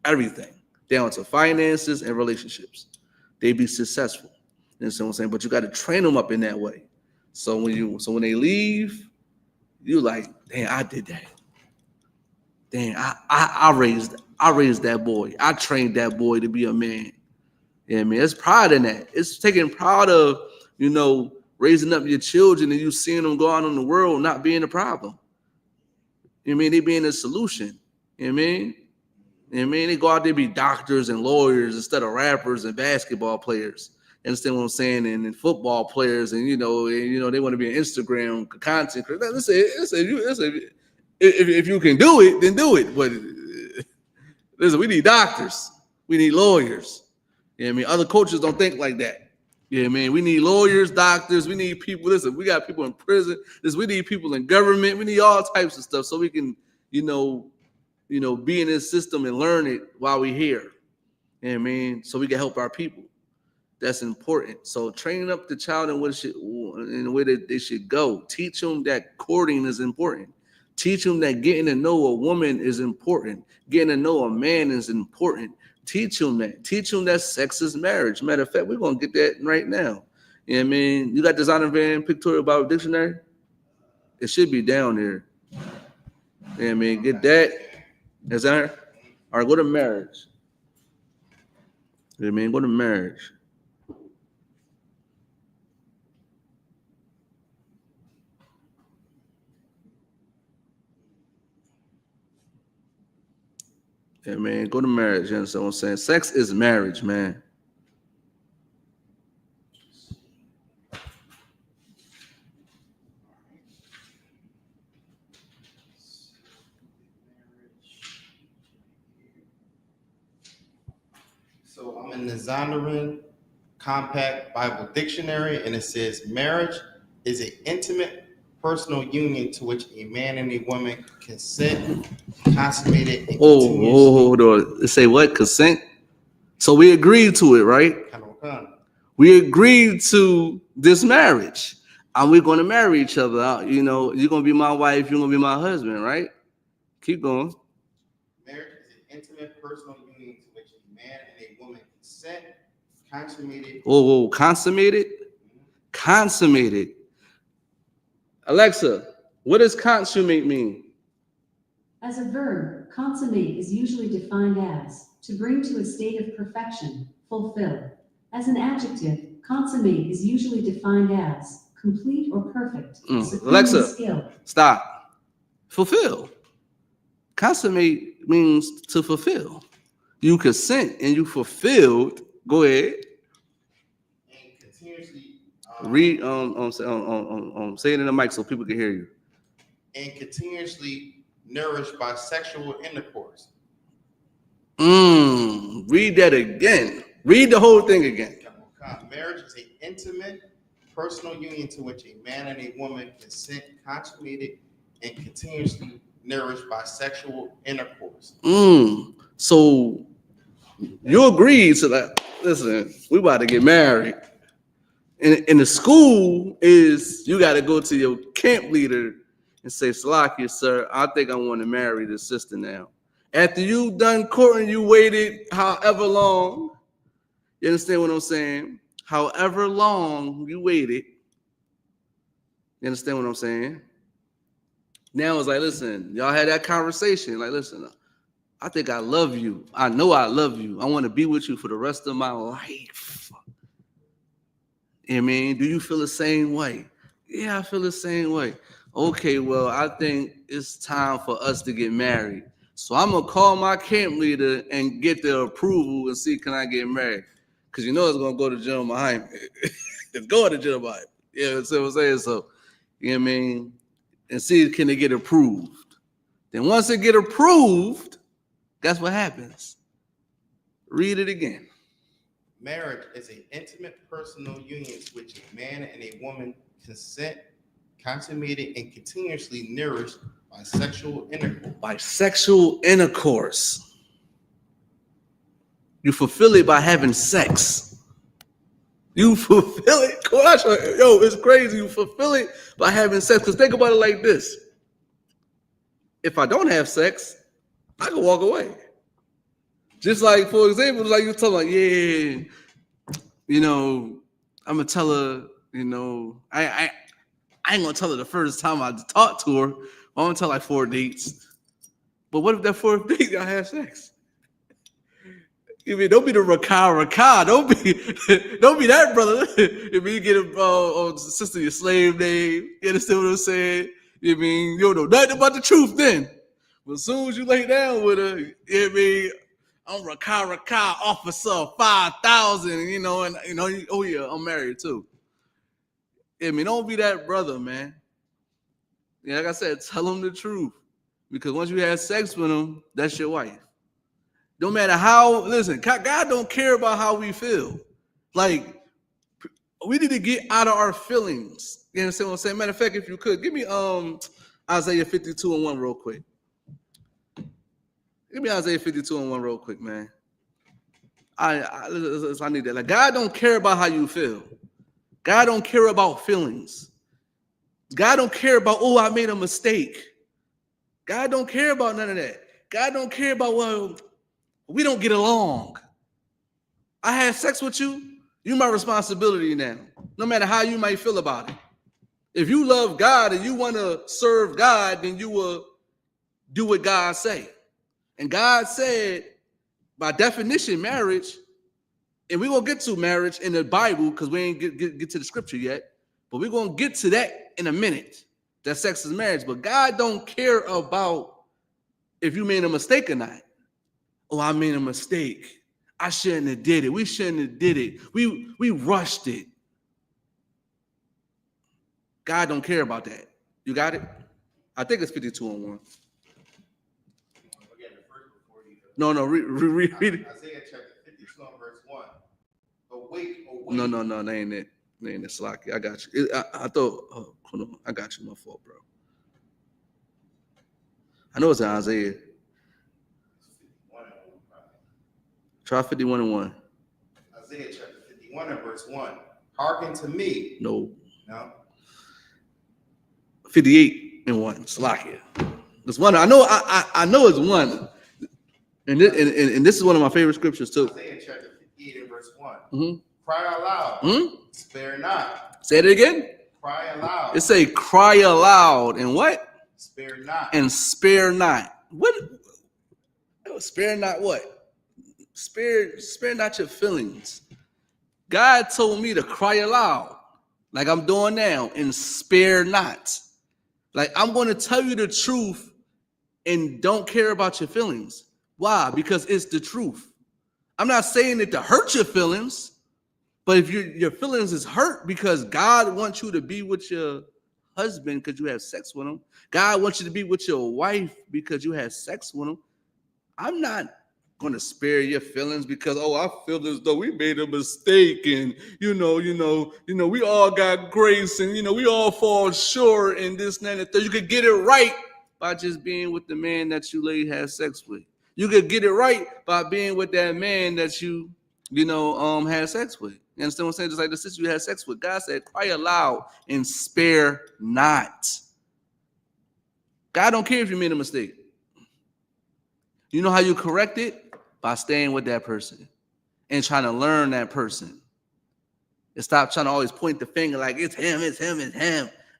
Everything. Down to finances and relationships. They'd be successful. You know what I'm saying? But you got to train them up in that way. So when they leave, you like, damn, I did that. Damn, I raised that boy. I trained that boy to be a man. Yeah, I mean, it's pride in that. It's taking pride of, raising up your children and you seeing them go out in the world not being a problem. You know what I mean? They being a solution. You know what I mean? You know what I mean? They go out there be doctors and lawyers instead of rappers and basketball players. You understand what I'm saying? And football players, and they want to be an Instagram content creator. Listen, if you can do it, then do it. But listen, we need doctors. We need lawyers. You know what I mean? Other coaches don't think like that. You know what I mean? We need lawyers, doctors. We need people. Listen, we got people in prison. We need people in government. We need all types of stuff so we can, be in this system and learn it while we're here. You know what I mean? So we can help our people. That's important. So training up the child in the way that they should go. Teach them that courting is important. Teach them that getting to know a woman is important. Getting to know a man is important. Teach them that. Teach them that sex is marriage. Matter of fact, we're going to get that right now. You know what I mean? You got the Zondervan Van Pictorial Bible Dictionary? It should be down there. You know what I mean? Get that. Is that there? All right, go to marriage. You know what I mean? Go to marriage. Yeah, man, go to marriage. You understand what I'm saying? Sex is marriage, man. So I'm in the Zondervan Compact Bible Dictionary, and it says marriage is an intimate personal union to which a man and a woman consent, consummated, and hold on. Say what? Consent? So we agreed to it, right? We agreed to this marriage. And we're going to marry each other. You're going to be my wife. You're going to be my husband, right? Keep going. Marriage is an intimate personal union to which a man and a woman consent, consummated. Consummated? Consummated. Alexa, what does consummate mean? As a verb, consummate is usually defined as to bring to a state of perfection, fulfill. As an adjective, consummate is usually defined as complete or perfect. Alexa, skill. Stop. Fulfill. Consummate means to fulfill. You consent and you fulfilled. Go ahead. And continuously. Read. Say it in the mic so people can hear you. And continuously nourished by sexual intercourse. Read that again. Read the whole thing again. Marriage is an intimate, personal union to which a man and a woman consent, consummated, and continuously nourished by sexual intercourse. So you agreed to that. Listen, we about to get married. And the school is you got to go to your camp leader and say, Salakia, sir, I think I want to marry this sister now. After you done courting, you waited however long. You understand what I'm saying? However long you waited. You understand what I'm saying? Now it's like, listen, y'all had that conversation. Like, listen, I think I love you. I know I love you. I want to be with you for the rest of my life. You know what I mean? Do you feel the same way? Yeah, I feel the same way. Okay, well, I think it's time for us to get married. So I'm going to call my camp leader and get their approval and see, can I get married? Because you know it's going to go to General Muhammad. It's going to General Muhammad. Yeah, that's what I'm saying. So, you know what I mean? And see, can they get approved? Then once they get approved, guess what happens? Read it again. Marriage is an intimate personal union to which a man and a woman consent, consummated, and continuously nourished by sexual intercourse. By sexual intercourse. You fulfill it by having sex. You fulfill it. Yo, it's crazy. You fulfill it by having sex. Because think about it like this. If I don't have sex, I can walk away. Just like, for example, like you're talking about, yeah, you know, I'm going to tell her, you know, I ain't going to tell her the first time I talk to her. I'm going to tell like 4 dates. But what if that 4th date y'all have sex? You mean, don't be the Raka. Don't be that brother. If you get a sister your slave name, you understand what I'm saying? You mean, you don't know nothing about the truth then. But as soon as you lay down with her, you mean, I'm Raka officer 5,000, you know, and you know, oh yeah, I'm married too. I mean, don't be that brother, man. Yeah, like I said, tell them the truth. Because once you have sex with them, that's your wife. No matter how, listen, God don't care about how we feel. Like, we need to get out of our feelings. You understand what I'm saying? Matter of fact, if you could, give me Isaiah 52:1 real quick. Give me Isaiah 52:1 real quick, man. I need that. Like, God don't care about how you feel. God don't care about feelings. God don't care about, oh, I made a mistake. God don't care about none of that. God don't care about, well, we don't get along. I had sex with you. You my responsibility now. No matter how you might feel about it. If you love God and you want to serve God, then you will do what God say. And God said, by definition, marriage, and we're going to get to marriage in the Bible because we ain't get to the scripture yet, but we're going to get to that in a minute, that sex is marriage. But God don't care about if you made a mistake or not. Oh, I made a mistake. I shouldn't have did it. We shouldn't have did it. We rushed it. God don't care about that. You got it? I think it's 52:1. No, read it. Isaiah chapter 52 and verse 1. Awake. No, that ain't it. That ain't it, Slocky. I got you. I thought, oh, hold on. I got you. My fault, bro. I know it's in Isaiah. Try 51:1. Isaiah chapter 51 and verse 1. Hearken to me. No. 58:1. Slocky. There's one. I know it's one. And this is one of my favorite scriptures too. Isaiah chapter 58 and verse 1. Mm-hmm. Cry aloud. Spare not. Say it again. Cry aloud. It say cry aloud and what? Spare not. And spare not. What? Spare not what? Spare not your feelings. God told me to cry aloud, like I'm doing now, and spare not. Like I'm going to tell you the truth and don't care about your feelings. Why? Because it's the truth. I'm not saying it to hurt your feelings, but if your feelings is hurt because God wants you to be with your husband because you have sex with him, God wants you to be with your wife because you have sex with him, I'm not going to spare your feelings because, oh, I feel as though we made a mistake and, you know, we all got grace and, we all fall short and this and that and the third. You could get it right by just being with the man that you lady had sex with. You could get it right by being with that man that you had sex with. You understand what I'm saying? Just like the sister you had sex with. God said, cry aloud and spare not. God don't care if you made a mistake. You know how you correct it? By staying with that person and trying to learn that person. And stop trying to always point the finger like it's him.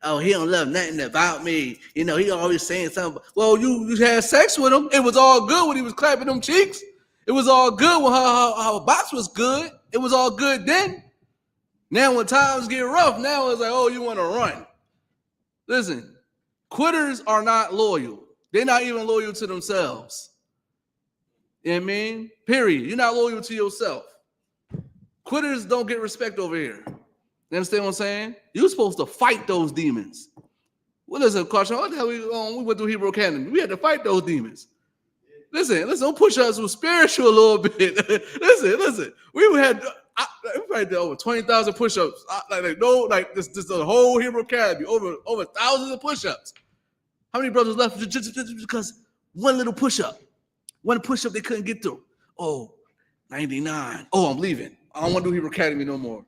Oh, he don't love nothing about me. He always saying something. Well, you had sex with him. It was all good when he was clapping them cheeks. It was all good when her box was good. It was all good then. Now when times get rough, now it's like, oh, you want to run. Listen, quitters are not loyal. They're not even loyal to themselves. You know what I mean? Period. You're not loyal to yourself. Quitters don't get respect over here. You You understand what I'm saying? You're supposed to fight those demons. Well, listen, Carson, what the hell we went through Hebrew Academy? We had to fight those demons. Listen, don't push us with spiritual a little bit. listen. We had over 20,000 push-ups. This the whole Hebrew Academy, over thousands of push-ups. How many brothers left just because one little push-up? One push-up they couldn't get through. Oh, 99. Oh, I'm leaving. I don't want to do Hebrew Academy no more.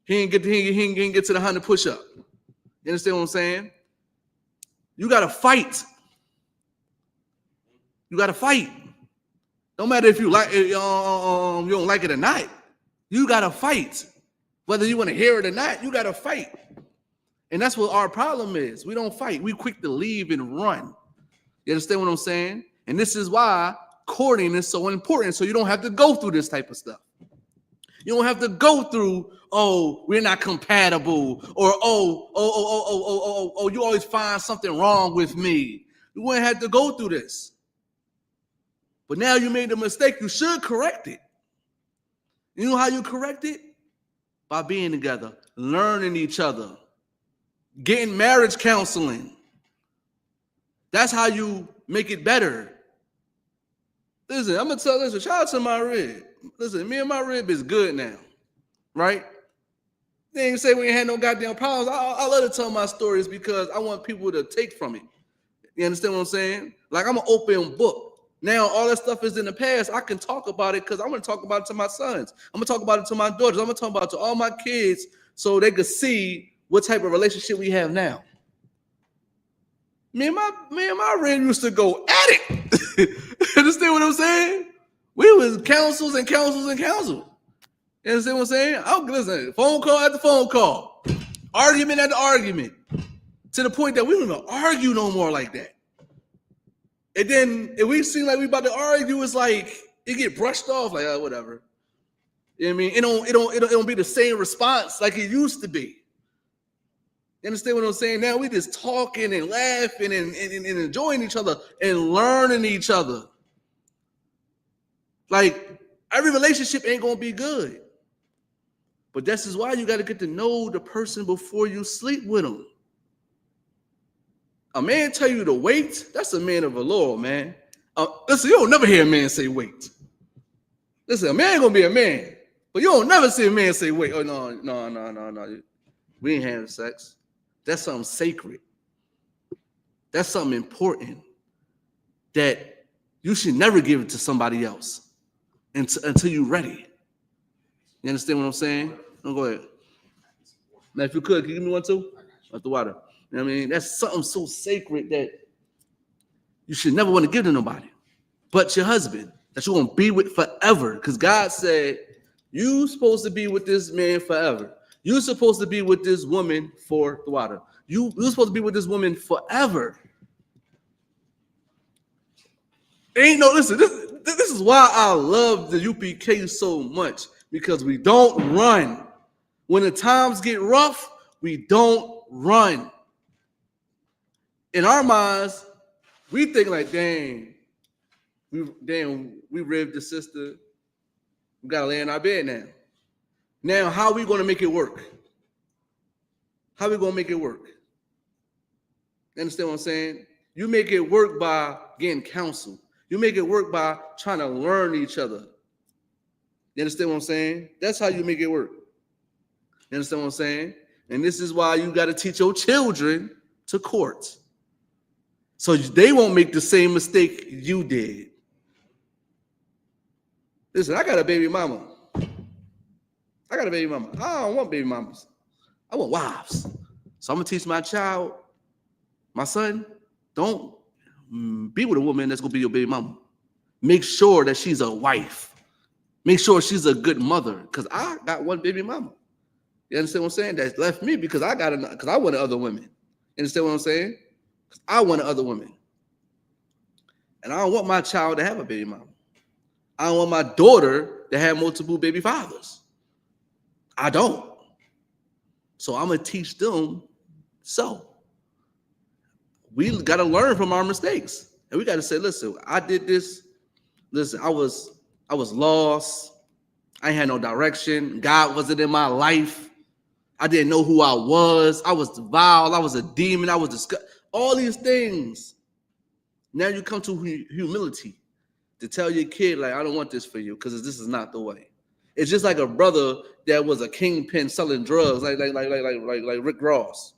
He ain't get to the 100 push-up. You understand what I'm saying? You gotta fight. You gotta fight. No matter if you like you don't like it or not. You gotta fight. Whether you want to hear it or not, you gotta fight. And that's what our problem is. We don't fight. We quick to leave and run. You understand what I'm saying? And this is why courting is so important. So you don't have to go through this type of stuff. You don't have to go through, oh, we're not compatible, or you always find something wrong with me. You wouldn't have to go through this. But now you made a mistake, you should correct it. You know how you correct it? By being together, learning each other, getting marriage counseling. That's how you make it better. Listen, I'm gonna shout out to my rib. Listen, me and my rib is good now, right? They ain't say we ain't had no goddamn problems. I love to tell my stories because I want people to take from it. You understand what I'm saying? Like, I'm an open book. Now, all that stuff is in the past. I can talk about it because I'm going to talk about it to my sons. I'm going to talk about it to my daughters. I'm going to talk about it to all my kids so they could see what type of relationship we have now. Me and my rib used to go at it. Understand what I'm saying? We was counsels and counsels and counsels. You understand what I'm saying? Listen, phone call after phone call, argument after argument, to the point that we don't even argue no more like that. And then if we seem like we about to argue, it's like it get brushed off, like whatever. You know what I mean? It don't be the same response like it used to be. You understand what I'm saying? Now we just talking and laughing and enjoying each other and learning each other. Like, every relationship ain't gonna be good. But this is why you got to get to know the person before you sleep with them. A man tell you to wait, that's a man of the Lord, man. Listen, you don't never hear a man say wait. Listen, a man gonna be a man, but you don't never see a man say wait. Oh, no. We ain't having sex. That's something sacred. That's something important that you should never give it to somebody else until you're ready. You understand what I'm saying? No, go ahead. Now, if you could you give me one too? At the water. You know what I mean? That's something so sacred that you should never want to give to nobody but your husband that you're going to be with forever. Because God said, you're supposed to be with this man forever. You're supposed to be with this woman for the water. You're supposed to be with this woman forever. Listen, this is why I love the UPK so much, because we don't run. When the times get rough, we don't run. In our minds, we think like, dang, we ribbed the sister. We got to lay in our bed now. Now, how are we going to make it work? How are we going to make it work? You understand what I'm saying? You make it work by getting counsel. You make it work by trying to learn each other. You understand what I'm saying? That's how you make it work. You understand what I'm saying? And this is why you got to teach your children to court, so they won't make the same mistake you did. Listen, I got a baby mama. I don't want baby mamas. I want wives. So I'm going to teach my child, my son, don't be with a woman that's going to be your baby mama. Make sure that she's a wife. Make sure she's a good mother, because I got one baby mama. You understand what I'm saying? That's left me because I wanted other women. You understand what I'm saying? Because I wanted other women. And I don't want my child to have a baby mama. I don't want my daughter to have multiple baby fathers. I don't. So I'm going to teach them so. We got to learn from our mistakes. And we got to say, listen, I did this. Listen, I was lost. I had no direction. God wasn't in my life. I didn't know who I was. I was vile. I was a demon. I was disgusting. All these things. Now you come to humility to tell your kid, like, I don't want this for you because this is not the way. It's just like a brother that was a kingpin selling drugs, like Rick Ross.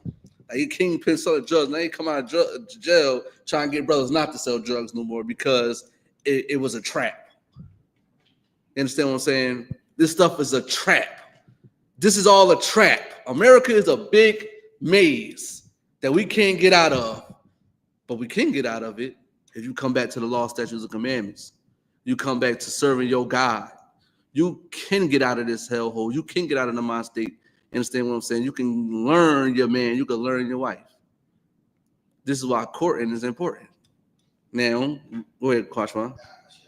Like he kingpin selling drugs. Now he come out of jail trying to get brothers not to sell drugs no more because it was a trap. You understand what I'm saying? This stuff is a trap. This is all a trap. America is a big maze that we can't get out of, but we can get out of it if you come back to the law, statutes, and commandments. You come back to serving your God. You can get out of this hellhole. You can get out of the mind state. Understand what I'm saying? You can learn your man. You can learn your wife. This is why courting is important. Now, go ahead, Kwashwan.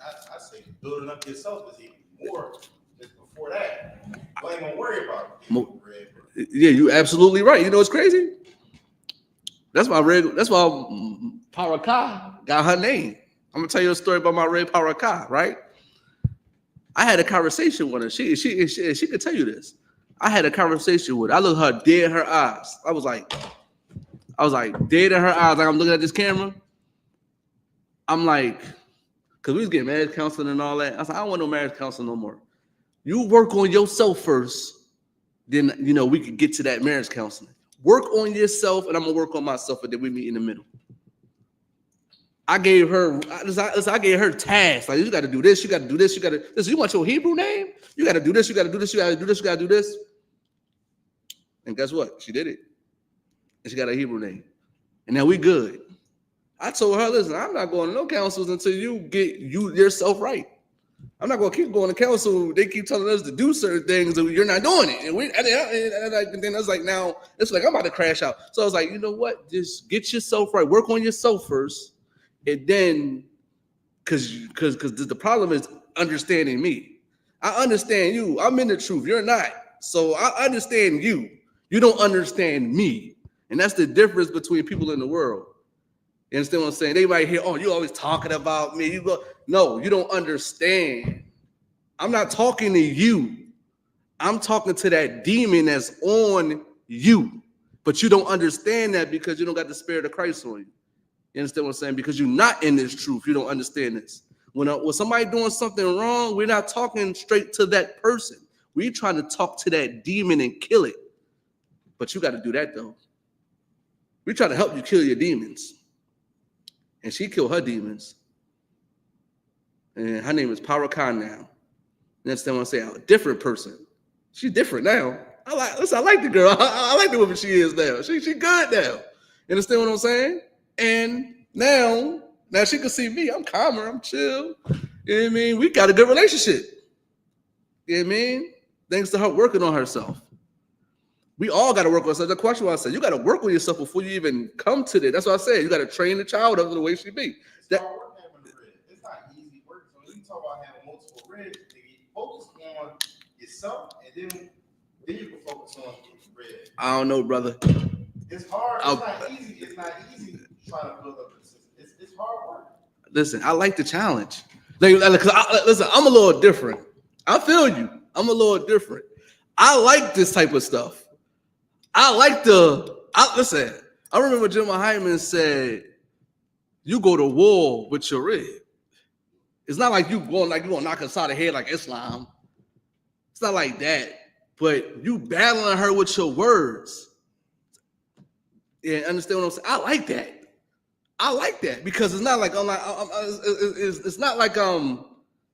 I say building up yourself is even more just before that. You ain't gonna worry about it. Yeah, you absolutely right. You know what's crazy? That's why Parakah got her name. I'm gonna tell you a story about my red Parakah, right? I had a conversation with her. She could tell you this. I had a conversation with her. I looked her dead in her eyes. I was like dead in her eyes. Like I'm looking at this camera. I'm like, because we was getting marriage counseling and all that. I was like, I don't want no marriage counseling no more. You work on yourself first, then we could get to that marriage counseling. Work on yourself, and I'm gonna work on myself, and then we meet in the middle. I gave her tasks. Like, you got to do this, you got to do this, you got to this. You want your Hebrew name? You got to do this, you got to do this, you got to do this, you got to do this. And guess what? She did it. And she got a Hebrew name. And now we good. I told her, listen, I'm not going to no councils until you get yourself right. I'm not going to keep going to council. They keep telling us to do certain things and you're not doing it. And then I was like, now it's like I'm about to crash out. So I was like, you know what? Just get yourself right. Work on yourself first. And then, because the problem is understanding me. I understand you. I'm in the truth. You're not. So I understand you. You don't understand me. And that's the difference between people in the world. You understand what I'm saying? They might hear, oh, you always talking about me. You go, no, you don't understand. I'm not talking to you. I'm talking to that demon that's on you. But you don't understand that because you don't got the spirit of Christ on you. You understand what I'm saying? Because you're not in this truth. You don't understand this. When somebody doing something wrong, we're not talking straight to that person. We're trying to talk to that demon and kill it. But you got to do that, though. We're trying to help you kill your demons. And she killed her demons. And her name is Parakah now. You understand what I'm saying? A different person. She's different now. I like the girl. I like the woman she is now. She good now. You understand what I'm saying? And now she can see me. I'm calmer. I'm chill. You know what I mean? We got a good relationship. You know what I mean? Thanks to her working on herself. We all got to work on ourselves. The question I said, you got to work on yourself before you even come to this. That's what I said. You got to train the child up the way she be. It's hard work having a rib. It's not easy work. So when you talk about having multiple ribs, you focus on yourself, and then you can focus on the rib. I don't know, brother. It's hard. It's not easy. It's not easy trying to build up a system. It's hard work. Listen, I like the challenge. Listen, I'm a little different. I feel you. I'm a little different. I like this type of stuff. Listen, I remember Jim Hyman said, you go to war with your rib. It's not like you going to knock us out of the head like Islam. It's not like that. But you battling her with your words. Yeah, understand what I'm saying? I like that because it's not like it's not like I'm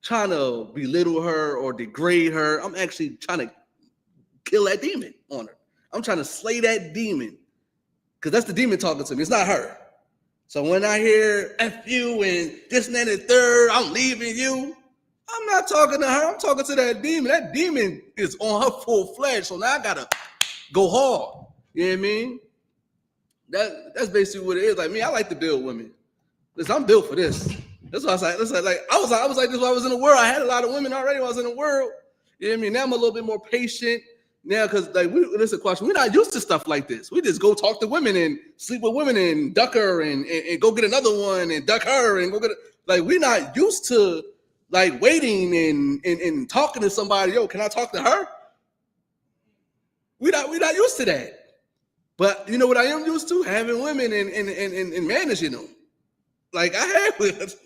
trying to belittle her or degrade her. I'm actually trying to kill that demon on her. I'm trying to slay that demon because that's the demon talking to me. It's not her. So when I hear F you and this and that and the third, I'm leaving you. I'm not talking to her. I'm talking to that demon. That demon is on her full fledged. So now I got to go hard. You know what I mean? That's basically what it is. Like me, I like to build women. Listen, I'm built for this. That's why I was like, I was like this when I was in the world. I had a lot of women already when I was in the world. You know what I mean? Now I'm a little bit more patient. Now, because listen, question, we're not used to stuff like this. We just go talk to women and sleep with women and duck her and go get another one and duck her and go get we're not used to like waiting and talking to somebody. Yo, can I talk to her? We're not used to that. But you know what I am used to? Having women and managing them. Like I had with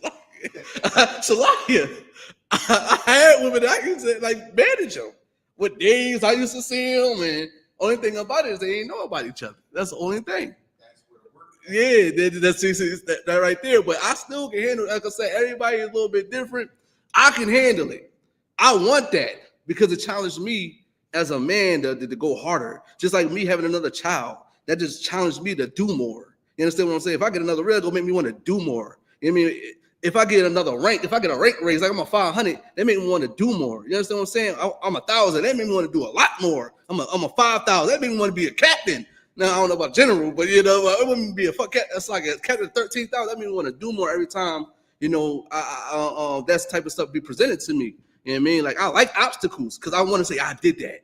Salakia. I had women that I used to like manage them. What days I used to see them, and only thing about it is they ain't know about each other. That's the only thing. That's where the work. Yeah, that's that right there. But I still can handle it. Like I said, everybody is a little bit different. I can handle it. I want that because it challenged me as a man to go harder. Just like me having another child, that just challenged me to do more. You understand what I'm saying? If I get another rail, it'll make me want to do more. You know what I mean? If I get another rank, if I get a rank raise, like I'm a 500, that make me want to do more. You understand what I'm saying? I'm 1,000, that make me want to do a lot more. I'm a 5,000, that make me want to be a captain. Now I don't know about general, but you know, it wouldn't be a fuck. That's like a captain 13,000. That makes me want to do more every time. You know, that type of stuff be presented to me. You know what I mean? Like I like obstacles because I want to say I did that.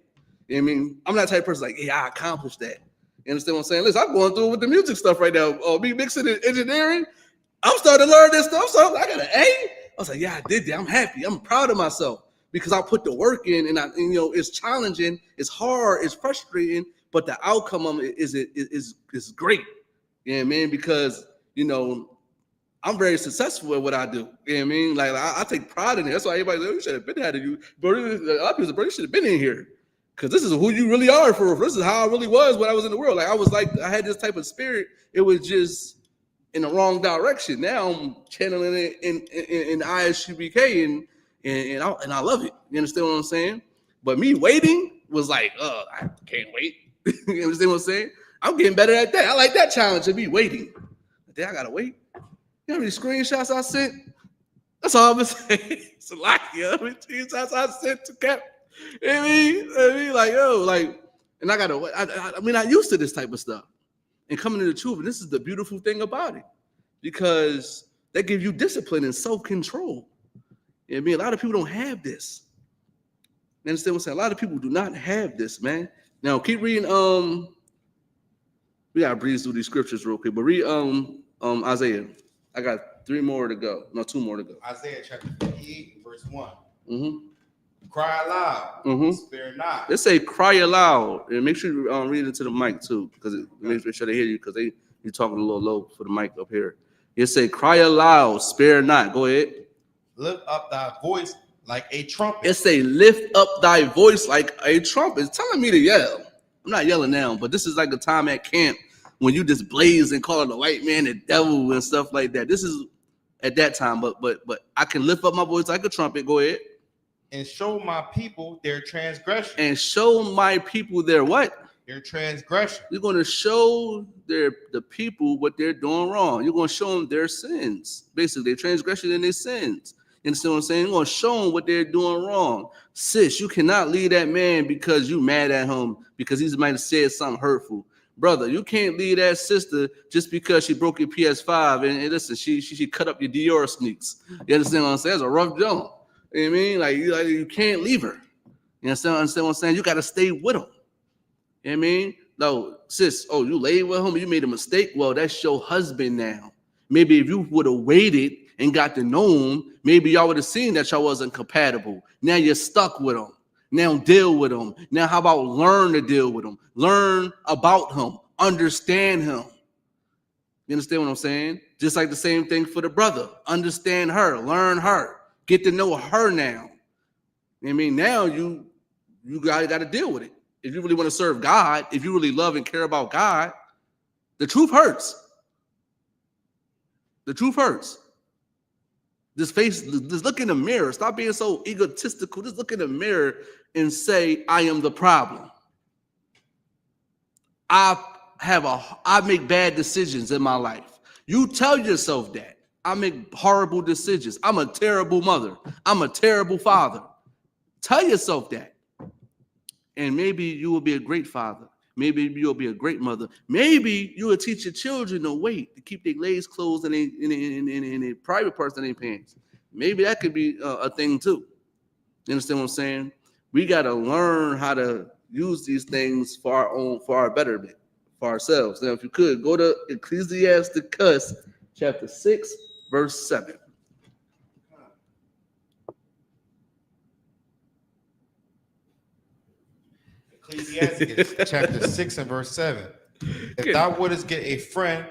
You know what I mean? I'm not the type of person like, yeah, I accomplished that. You understand what I'm saying? Listen, I'm going through with the music stuff right now. Me mixing and engineering. I'm starting to learn this stuff. So I got an A. I was like, yeah, I did that. I'm happy. I'm proud of myself because I put the work in, and you know, it's challenging, it's hard, it's frustrating, but the outcome of it is great. You know what I mean? Because you know, I'm very successful at what I do. You know what I mean? Like I take pride in it. That's why everybody says, you should have been out of you. But a lot of people say, bro, you should have been in here. Because this is who you really are for. This is how I really was when I was in the world. Like I had this type of spirit. It was just in the wrong direction. Now I'm channeling it in ISUBK and I love it. You understand what I'm saying? But me waiting was like, I can't wait. You understand what I'm saying? I'm getting better at that. I like that challenge of me waiting. But then I gotta wait. You know how many screenshots I sent? That's all I'm gonna say. It's a lot. You know how many screenshots I sent to Cap? You know what I mean? Like, yo, like, and I gotta, I mean, I'm used to this type of stuff and coming to the truth. And this is the beautiful thing about it because they give you discipline and self-control. You know what I mean? A lot of people don't have this. You understand what I'm saying? A lot of people do not have this, man. Now, keep reading. We gotta breeze through these scriptures real quick, but read Isaiah. I got 3 more to go. No, 2 more to go. Isaiah chapter 58, verse 1. Mm-hmm. Cry aloud, Mm-hmm. spare not. Let's say cry aloud and make sure you read it to the mic too, because it makes sure they hear you because you're talking a little low for the mic up here. You say cry aloud, spare not. Go ahead. Lift up thy voice like a trumpet. It say lift up thy voice like a trumpet. It's telling me to yell. I'm not yelling now, but this is like a time at camp when you just blaze and call the white man the devil and stuff like that. This is at that time, but I can lift up my voice like a trumpet. Go ahead. And show my people their transgression. And show my people their what? Their transgression. You're going to show the people what they're doing wrong. You're going to show them their sins, basically their transgression and their sins. You understand what I'm saying? You're going to show them what they're doing wrong. Sis, you cannot leave that man because you mad at him because he might have said something hurtful. Brother, you can't leave that sister just because she broke your PS5 and listen, she cut up your Dior sneaks. You understand what I'm saying? That's a rough jump. You know what I mean? Like you can't leave her. You understand what I'm saying? You got to stay with him. You know what I mean? No, sis, you laid with him, you made a mistake. Well, that's your husband now. Maybe if you would have waited and got to know him, maybe y'all would have seen that y'all wasn't compatible. Now you're stuck with him. Now deal with him. Now how about learn to deal with him? Learn about him. Understand him. You understand what I'm saying? Just like the same thing for the brother. Understand her. Learn her. Get to know her now. You know what I mean? Now you got to deal with it. If you really want to serve God, if you really love and care about God, the truth hurts. The truth hurts. Just look in the mirror. Stop being so egotistical. Just look in the mirror and say, I am the problem. I make bad decisions in my life. You tell yourself that. I make horrible decisions. I'm a terrible mother. I'm a terrible father. Tell yourself that. And maybe you will be a great father. Maybe you'll be a great mother. Maybe you will teach your children to wait, to keep their legs closed and in private parts of their pants. Maybe that could be a thing too. You understand what I'm saying? We got to learn how to use these things for our betterment, for ourselves. Now, if you could, go to Ecclesiasticus chapter 6, verse 7. Ecclesiastes chapter 6 and verse 7. If thou wouldest get a friend,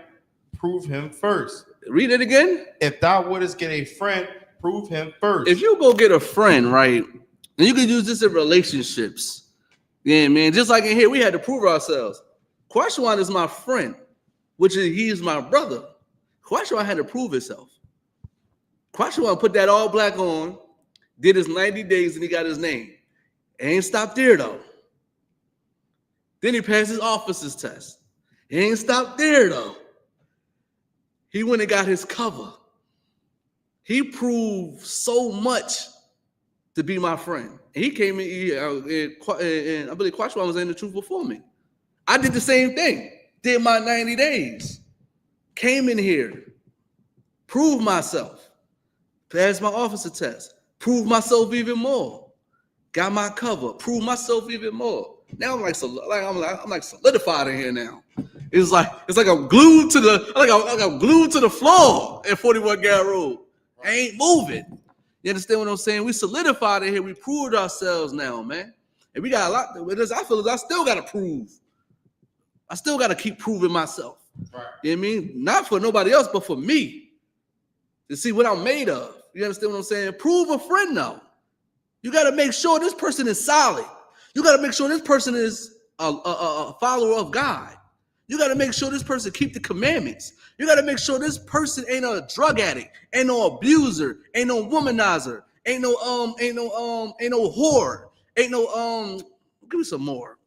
prove him first. Read it again. If thou wouldest get a friend, prove him first. If you go get a friend, right, and you can use this in relationships, yeah, man, just like in here, we had to prove ourselves. Kwashawan is my friend, which is he is my brother. Kwashawan had to prove himself. Kwashawan put that all black on, did his 90 days, and he got his name. It ain't stopped there, though. Then he passed his officer's test. He ain't stopped there, though. He went and got his cover. He proved so much to be my friend. And he came in, and I believe Kwashawan was in the truth before me. I did the same thing. Did my 90 days. Came in here. Proved myself. Passed my officer test. Proved myself even more. Got my cover. Proved myself even more. Now I'm like solidified in here now. It's like I'm glued to the floor at 41 Gary Road. I ain't moving. You understand what I'm saying? We solidified in here. We proved ourselves now, man. And we got a lot. I feel I still got to prove. I still got to keep proving myself. Right. You know what I mean? Not for nobody else, but for me. To see what I'm made of. You understand what I'm saying? Prove a friend now. You got to make sure this person is solid. You got to make sure this person is a follower of God. You got to make sure this person keep the commandments. You got to make sure this person ain't a drug addict, ain't no abuser, ain't no womanizer, ain't no whore, ain't no give me some more.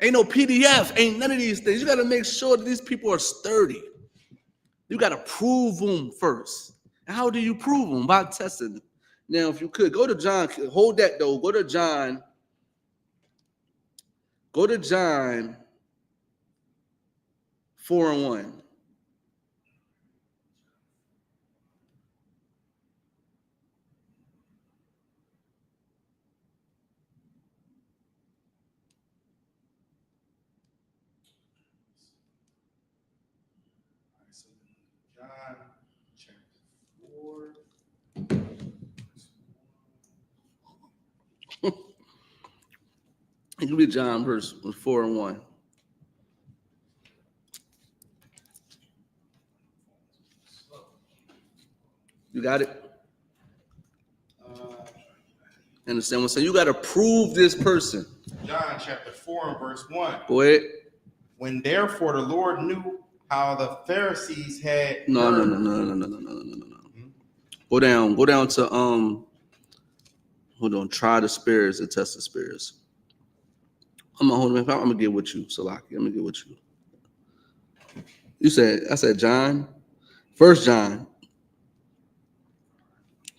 Ain't no PDF, ain't none of these things. You got to make sure that these people are sturdy. You got to prove them first. And how do you prove them? By testing them. Now, if you could, go to John. Hold that, though. Go to John. Go to John 4 and 1. John chapter 4. It could be John verse 4 and 1. You got it? Understand what I'm saying? You got to prove this person. John chapter 4 and verse 1. Go ahead. When therefore the Lord knew how the Pharisees had No. Go down to hold on. Try the spirits and test the spirits. I'm gonna get with you, Salaki. I'm gonna get with you. I said John, 1 John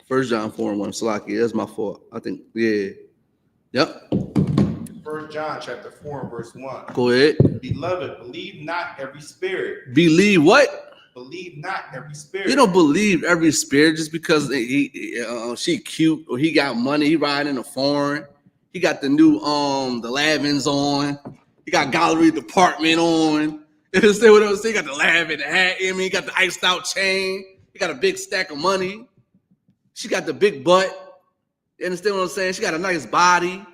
4 and 1. Salaki, that's my fault. I think, yeah. Yep. 1 John chapter 4 and verse 1. Go ahead. Beloved, believe not every spirit. Believe what? Believe not every spirit. You don't believe every spirit just because she cute or he got money, he riding a foreign. He got the new the Lavins on. He got gallery department on. You understand what I'm saying? He got the Lavin hat. I mean, he got the iced out chain. He got a big stack of money. She got the big butt. You understand what I'm saying? She got a nice body. You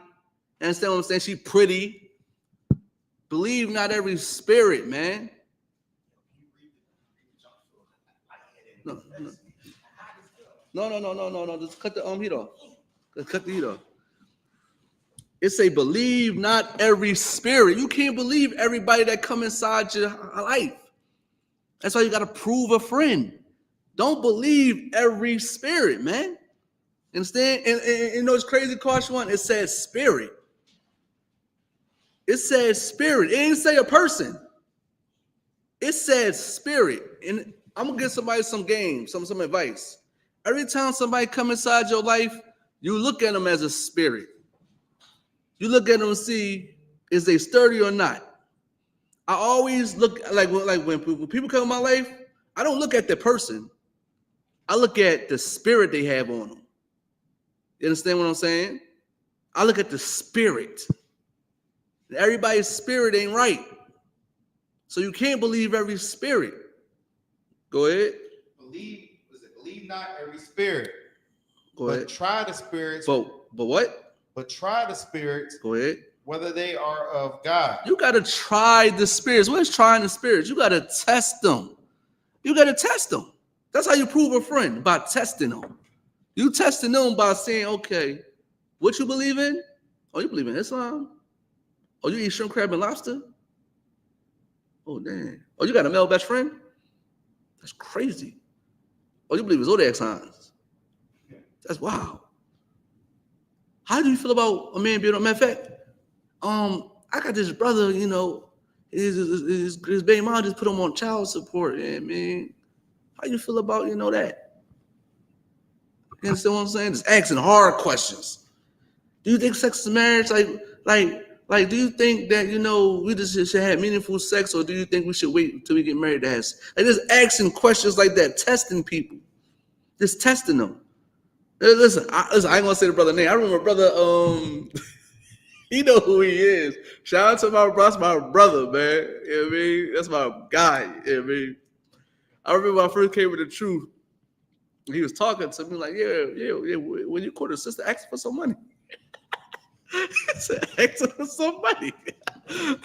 understand what I'm saying? She pretty. Believe not every spirit, man. No. Just cut the heat off. Cut the heat off. It say, believe not every spirit. You can't believe everybody that come inside your life. That's why you got to prove a friend. Don't believe every spirit, man. Understand? And you know, it's crazy, Caution One. It says spirit. It says spirit. It didn't say a person. It says spirit. And I'm going to give somebody some game, some advice. Every time somebody come inside your life, you look at them as a spirit. You look at them and see, is they sturdy or not? I always look like when people come in my life, I don't look at the person. I look at the spirit they have on them. You understand what I'm saying? I look at the spirit. Everybody's spirit ain't right. So you can't believe every spirit. Go ahead. Believe not every spirit, Go ahead. But try the spirits. But what? But try the spirits. Go ahead. Whether they are of God. You got to try the spirits. What is trying the spirits? You got to test them. You got to test them. That's how you prove a friend, by testing them. You testing them by saying, okay, what you believe in? Oh, you believe in Islam? Oh, you eat shrimp, crab, and lobster? Oh, damn. Oh, you got a male best friend? That's crazy. Oh, you believe in zodiac signs? That's wild. How do you feel about a man being on? Matter of fact, I got this brother, you know, his baby mom just put him on child support. And man, how you feel about, you know, that? You understand what I'm saying? Just asking hard questions. Do you think sex is marriage? Like, do you think that, you know, we just should have meaningful sex, or do you think we should wait until we get married to have sex? Like, just asking questions like that, testing people, just testing them. Listen, I ain't gonna say the brother name. I remember brother, you know who he is. Shout out to my brother, man. You know what I mean? That's my guy. You know what I mean? I remember when I first came with the truth, he was talking to me like, yeah. When you caught a sister, ask for some money. He said, ask for some money. You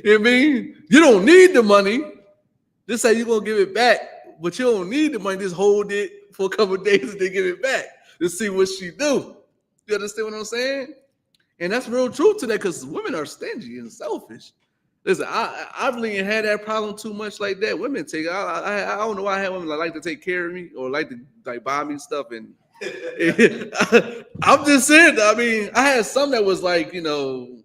know what I mean? You don't need the money. Just say you're going to give it back, but you don't need the money. Just hold it for a couple of days and then give it back to see what she do. You understand what I'm saying? And that's real truth to that, because women are stingy and selfish. Listen, I really ain't had that problem too much like that. Women take, I don't know why I have women that like to take care of me or like to like buy me stuff. And I'm just saying, I mean, I had some that was like, you know,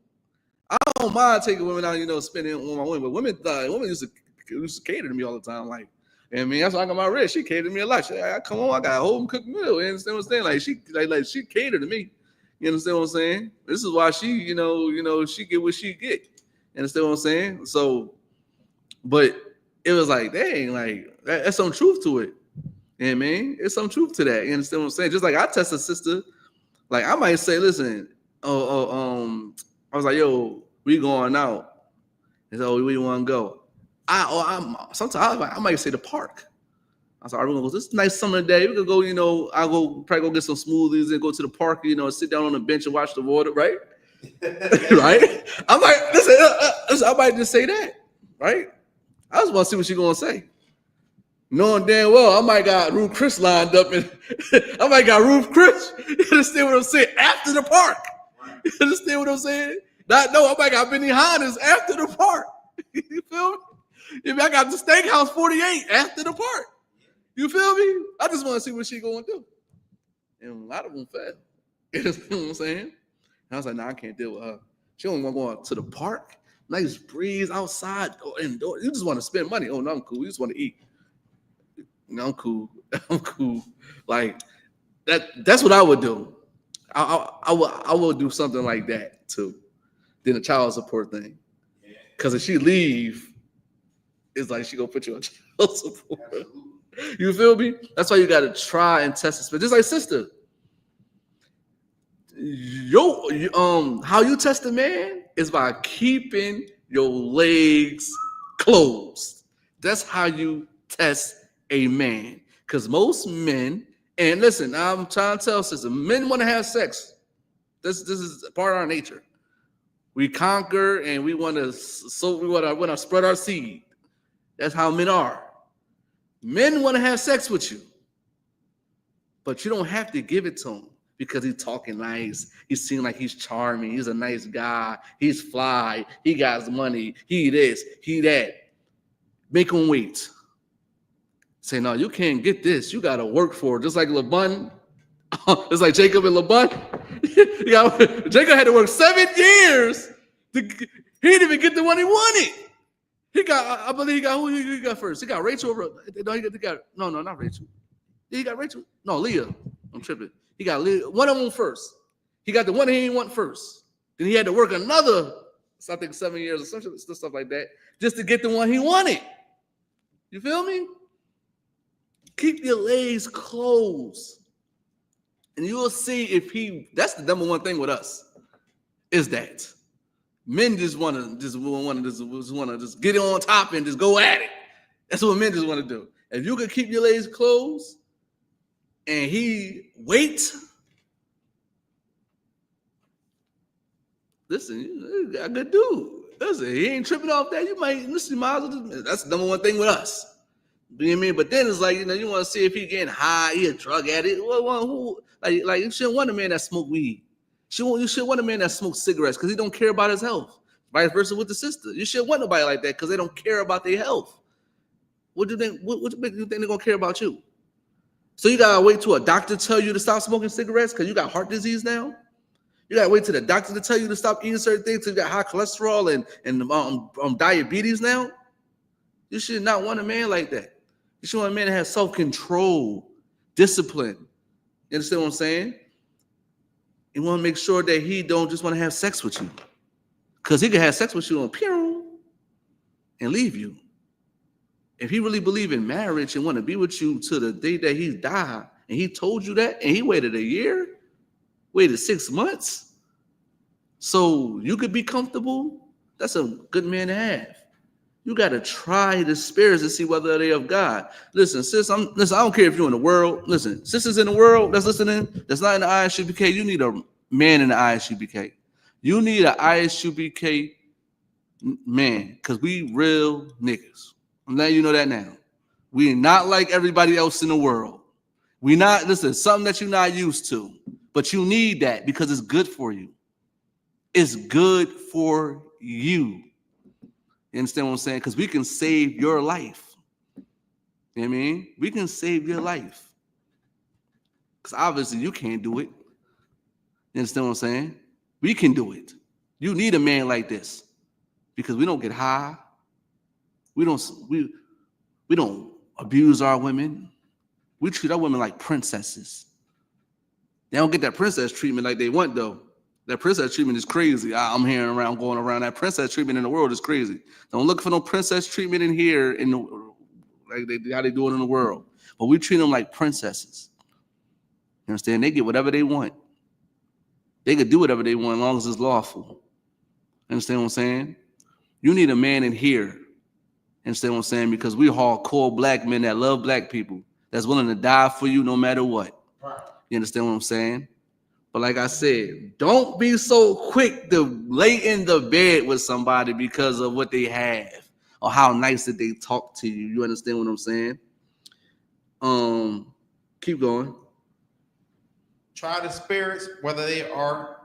I don't mind taking women out, you know, spending on my women, but women used to cater to me all the time. Like, I mean, that's why I got my wrist. She catered to me a lot. She like, come on, I got a home cooked meal. You understand what I'm saying? Like she catered to me. You understand what I'm saying? This is why she, you know, she get what she get. You understand what I'm saying? So, but it was like, dang, like that's some truth to it. You know what I mean? It's some truth to that. You understand what I'm saying? Just like I test a sister, like I might say, listen, I was like, yo, we going out. And so where you want to go? Sometimes I might say the park. I was like, all right, we're gonna go this nice summer day. We could go, you know, I'll probably go get some smoothies and go to the park, you know, sit down on the bench and watch the water, right? Right? I might listen, I might just say that, right? I just want to see what she's gonna say. Knowing damn well I might got Ruth Chris lined up, and I might got Ruth Chris. You understand what I'm saying? After the park. You understand what I'm saying? I might got Benny Hannes after the park. You feel me? If I got the Steakhouse 48 after the park. You feel me? I just want to see what she gonna do. And a lot of them fell. You know what I'm saying? And I was like, nah, I can't deal with her. She only want to go out to the park, nice breeze outside, or indoor. You just want to spend money. Oh, no, I'm cool. You just want to eat. No, I'm cool. I'm cool. Like that's what I would do. I would do something like that too. Then the child support thing. Because if she leave, it's like she gonna put you on child support. Absolutely. You feel me? That's why you gotta try and test it. Just like sister. How you test a man is by keeping your legs closed. That's how you test a man. Because most men, and listen, I'm trying to tell sister, men want to have sex. This is part of our nature. We conquer and we want to spread our seed. That's how men are. Men want to have sex with you, but you don't have to give it to him because he's talking nice. He seems like he's charming. He's a nice guy. He's fly. He got money. He this, he that. Make him wait. Say, no, you can't get this. You got to work for it. Just like Laban. It's like Jacob and Laban. Jacob had to work 7 years. He didn't even get the one he wanted. He got, I believe he got, who he got first? He got Rachel. No, not Rachel. He got Rachel. No, Leah. I'm tripping. He got Leah. One of them first. He got the one he didn't want first. Then he had to work another, I think 7 years or some stuff like that, just to get the one he wanted. You feel me? Keep your legs closed. And you will see if that's the number one thing with us, is that men just want to just get on top and just go at it. That's what men just want to do. If you can keep your legs closed and he waits listen, you got a good dude. Listen, he ain't tripping off that. You might listen, that's the number one thing with us. You know what I mean? But then it's like, you know, you want to see if he getting high, he a drug addict. Who like you shouldn't want a man that smoke weed. You should want a man that smokes cigarettes because he don't care about his health. Vice versa with the sister. You shouldn't want nobody like that because they don't care about their health. What do you think? What do you think they're gonna care about you? So you gotta wait till a doctor tell you to stop smoking cigarettes because you got heart disease now. You gotta wait till the doctor to tell you to stop eating certain things because you got high cholesterol and diabetes now. You should not want a man like that. You should want a man that has self-control, discipline. You understand what I'm saying? You want to make sure that he don't just want to have sex with you. Because he can have sex with you on pew and leave you. If he really believe in marriage and want to be with you to the day that he died, and he told you that, and he waited a year, waited 6 months, so you could be comfortable, that's a good man to have. You got to try the spirits to see whether they of God. Listen, sis, I don't care if you're in the world. Listen, sisters in the world that's listening, that's not in the ISUBK, you need a man in the ISUBK. You need an ISUBK man, because we real niggas. I'm letting you know that now. We are not like everybody else in the world. We not, listen, something that you're not used to, but you need that because it's good for you. It's good for you. You understand what I'm saying? Because we can save your life. You know what I mean? We can save your life. Because obviously you can't do it. You understand what I'm saying? We can do it. You need a man like this. Because we don't get high. We don't abuse our women. We treat our women like princesses. They don't get that princess treatment like they want, though. That princess treatment is crazy. I'm hearing around, going around. That princess treatment in the world is crazy. Don't look for no princess treatment in here, how they do it in the world. But we treat them like princesses. You understand? They get whatever they want. They could do whatever they want as long as it's lawful. Understand what I'm saying? You need a man in here. Understand what I'm saying? Because we hardcore black men that love black people, that's willing to die for you no matter what. You understand what I'm saying? But like I said, don't be so quick to lay in the bed with somebody because of what they have or how nice that they talk to you. You understand what I'm saying? Keep going. Try the spirits, whether they are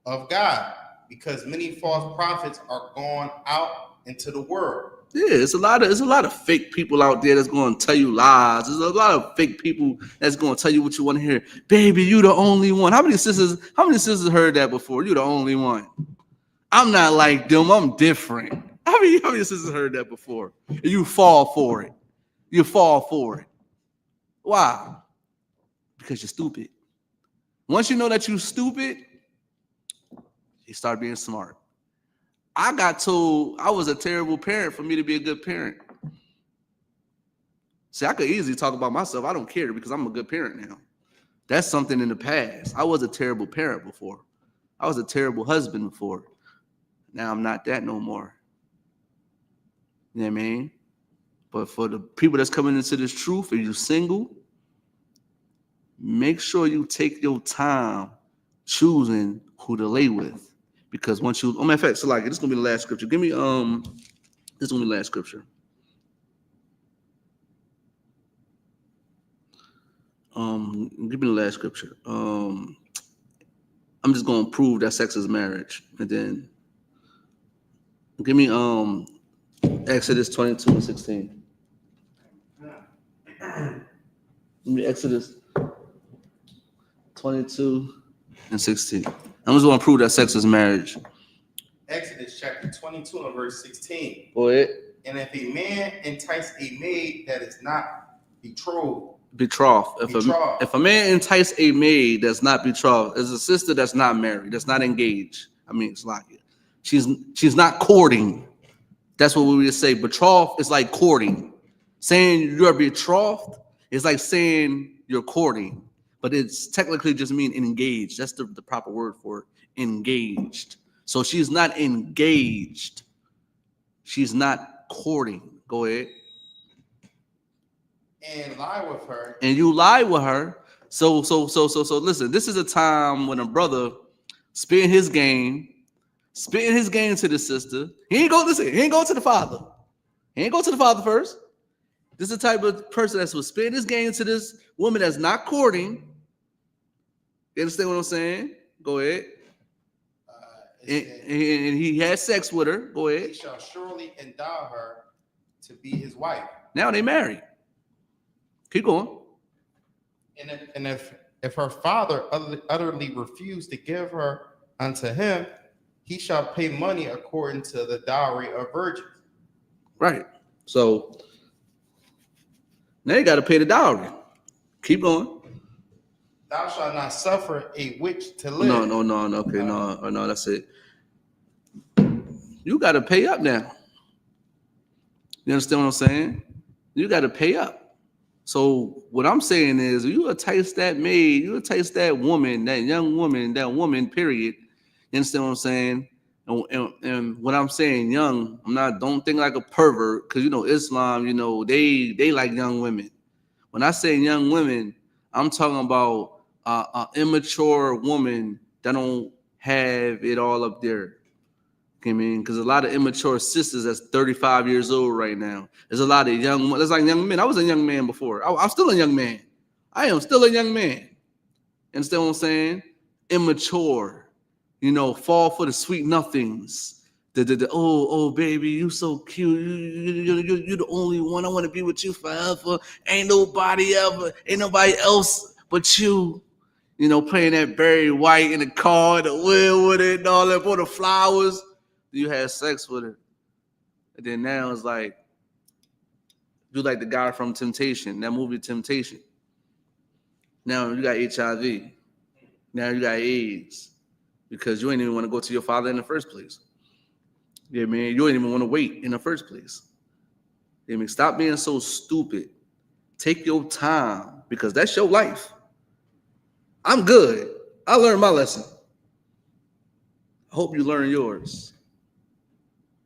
of God, because many false prophets are gone out into the world. Yeah, it's a lot of fake people out there that's going to tell you lies. There's a lot of fake people that's going to tell you what you want to hear. Baby, you the only one. How many sisters heard that before? You the only one. I'm not like them. I'm different. How many sisters heard that before? And you fall for it. You fall for it. Why? Because you're stupid. Once you know that you're stupid, you start being smart. I got told I was a terrible parent for me to be a good parent. See, I could easily talk about myself. I don't care because I'm a good parent now. That's something in the past. I was a terrible parent before. I was a terrible husband before. Now I'm not that no more. You know what I mean? But for the people that's coming into this truth, if you're single, make sure you take your time choosing who to lay with. Because once you, matter of fact, so like this is gonna be the last scripture. Give me this is gonna be the last scripture. Give me the last scripture. I'm just gonna prove that sex is marriage, and then give me Exodus 22:16. Give me Exodus 22:16. I'm just going to prove that sex is marriage. Exodus chapter 22 and verse 16. Go ahead. And if a man entice a maid that is not betrothed. If a man entice a maid that's not betrothed, as a sister that's not married, that's not engaged. I mean, it's like she's not courting. That's what we would say. Betrothed is like courting. Saying you're betrothed is like saying you're courting. But it's technically just mean engaged. That's the proper word for it. Engaged. So she's not engaged. She's not courting. Go ahead. And lie with her. And you lie with her. So listen, this is a time when a brother spin his game, spitting his game to the sister. He ain't go to the father. He ain't go to the father first. This is the type of person that's spitting his game to this woman that's not courting. You understand what I'm saying? Go ahead. And he had sex with her. Go ahead. He shall surely endow her to be his wife. Now they married. Keep going. And if her father utterly refused to give her unto him, he shall pay money according to the dowry of virgins. Right. So now you got to pay the dowry. Keep going. Thou shalt not suffer a witch to live. No. Okay, no, that's it. You got to pay up now. You understand what I'm saying? You got to pay up. So what I'm saying is, you entice that maid, you entice that woman, that young woman, period. You understand what I'm saying? And when I'm saying young, don't think like a pervert, because Islam, they like young women. When I say young women, I'm talking about an immature woman that don't have it all up there. I mean, because a lot of immature sisters that's 35 years old right now. There's a lot of young men. I was a young man before. I'm still a young man. I am still a young man. Understand what I'm saying? Immature. Fall for the sweet nothings. Oh baby, you so cute. You're the only one. I want to be with you forever. Ain't nobody else but you. Playing that Barry White in the car, the wheel with it, and all that, for the flowers. You had sex with her. And then now it's like, you like the guy from Temptation, that movie Temptation. Now you got HIV. Now you got AIDS. Because you ain't even want to go to your father in the first place. Yeah, man, you ain't even want to wait in the first place. Yeah, man, stop being so stupid. Take your time, because that's your life. I'm good. I learned my lesson. I hope you learn yours.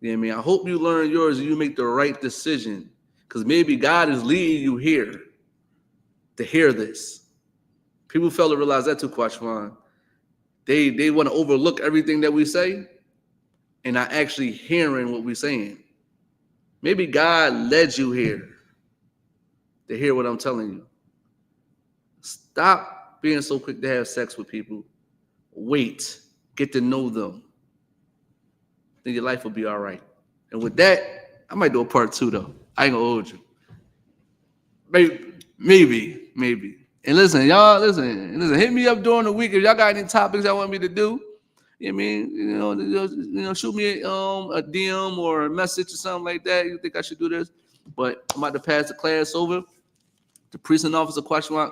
Yeah, man, I hope you learn yours and you make the right decision. Because maybe God is leading you here to hear this. People fail to realize that too, Kwashwan. They want to overlook everything that we say and not actually hearing what we're saying. Maybe God led you here to hear what I'm telling you. Stop being so quick to have sex with people. Wait. Get to know them. Then your life will be all right. And with that, I might do a part 2 though. I ain't gonna hold you. Maybe. And listen, hit me up during the week if y'all got any topics y'all want me to do. You know what I mean? Shoot me a DM or a message or something like that. You think I should do this? But I'm about to pass the class over to Precinct Officer Kwashwan,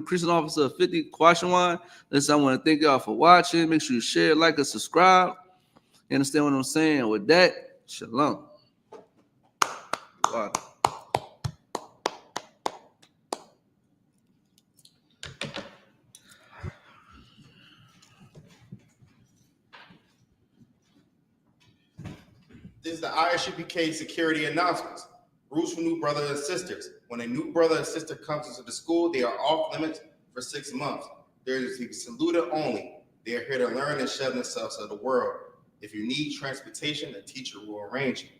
Precinct Officer 50 Kwashwan. Listen, I want to thank y'all for watching. Make sure you share, like, and subscribe. You understand what I'm saying? With that, shalom. Wow. This is the ISUPK security announcements. Rules for new brothers and sisters. When a new brother and sister comes into the school, they are off limits for 6 months. They are to be saluted only. They are here to learn and shove themselves of the world. If you need transportation, a teacher will arrange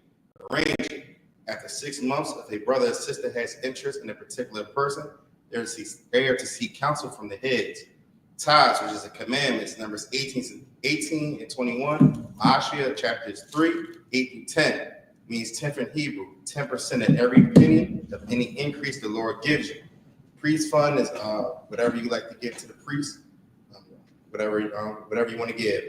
it. After 6 months, if a brother or sister has interest in a particular person, they are to seek counsel from the heads. Tithes, which is the commandments, numbers 18 and 21, Ashia chapters 3, 8 through 10, means 10th in Hebrew, 10% of every penny of any increase the Lord gives you. Priest fund is whatever you like to give to the priest, whatever you want to give.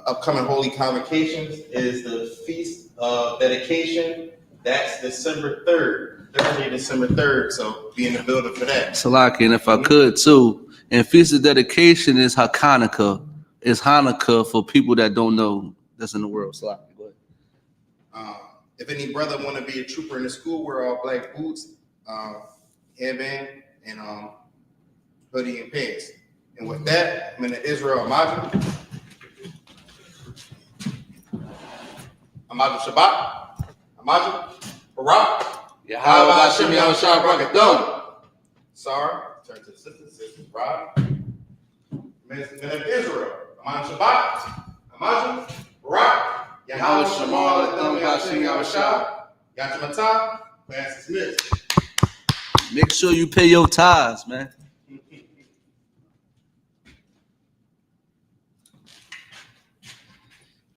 Upcoming holy convocations is the Feast of Dedication. That's December 3rd, Thursday, December 3rd. So be in the building for that. Salaki, and if I could too, and Feast of Dedication is Hanukkah. It's Hanukkah for people that don't know that's in the world. Salaki, go ahead. If any brother want to be a trooper in the school, wear all black boots, headband, and hoodie and pants. And with that, I'm in the Israel Amaju. Amaju Shabbat. Amaju Barak. Yahweh Hashem Yahushua Barakadon. Sorry. Turn to the sisters. Rob. Men of Israel. Aman Shabbat, Amaju, Barak, Yahweh Shamal, Adam, Yahshim, Yahshua, Yachimata, class dismissed. Make sure you pay your tithes, man.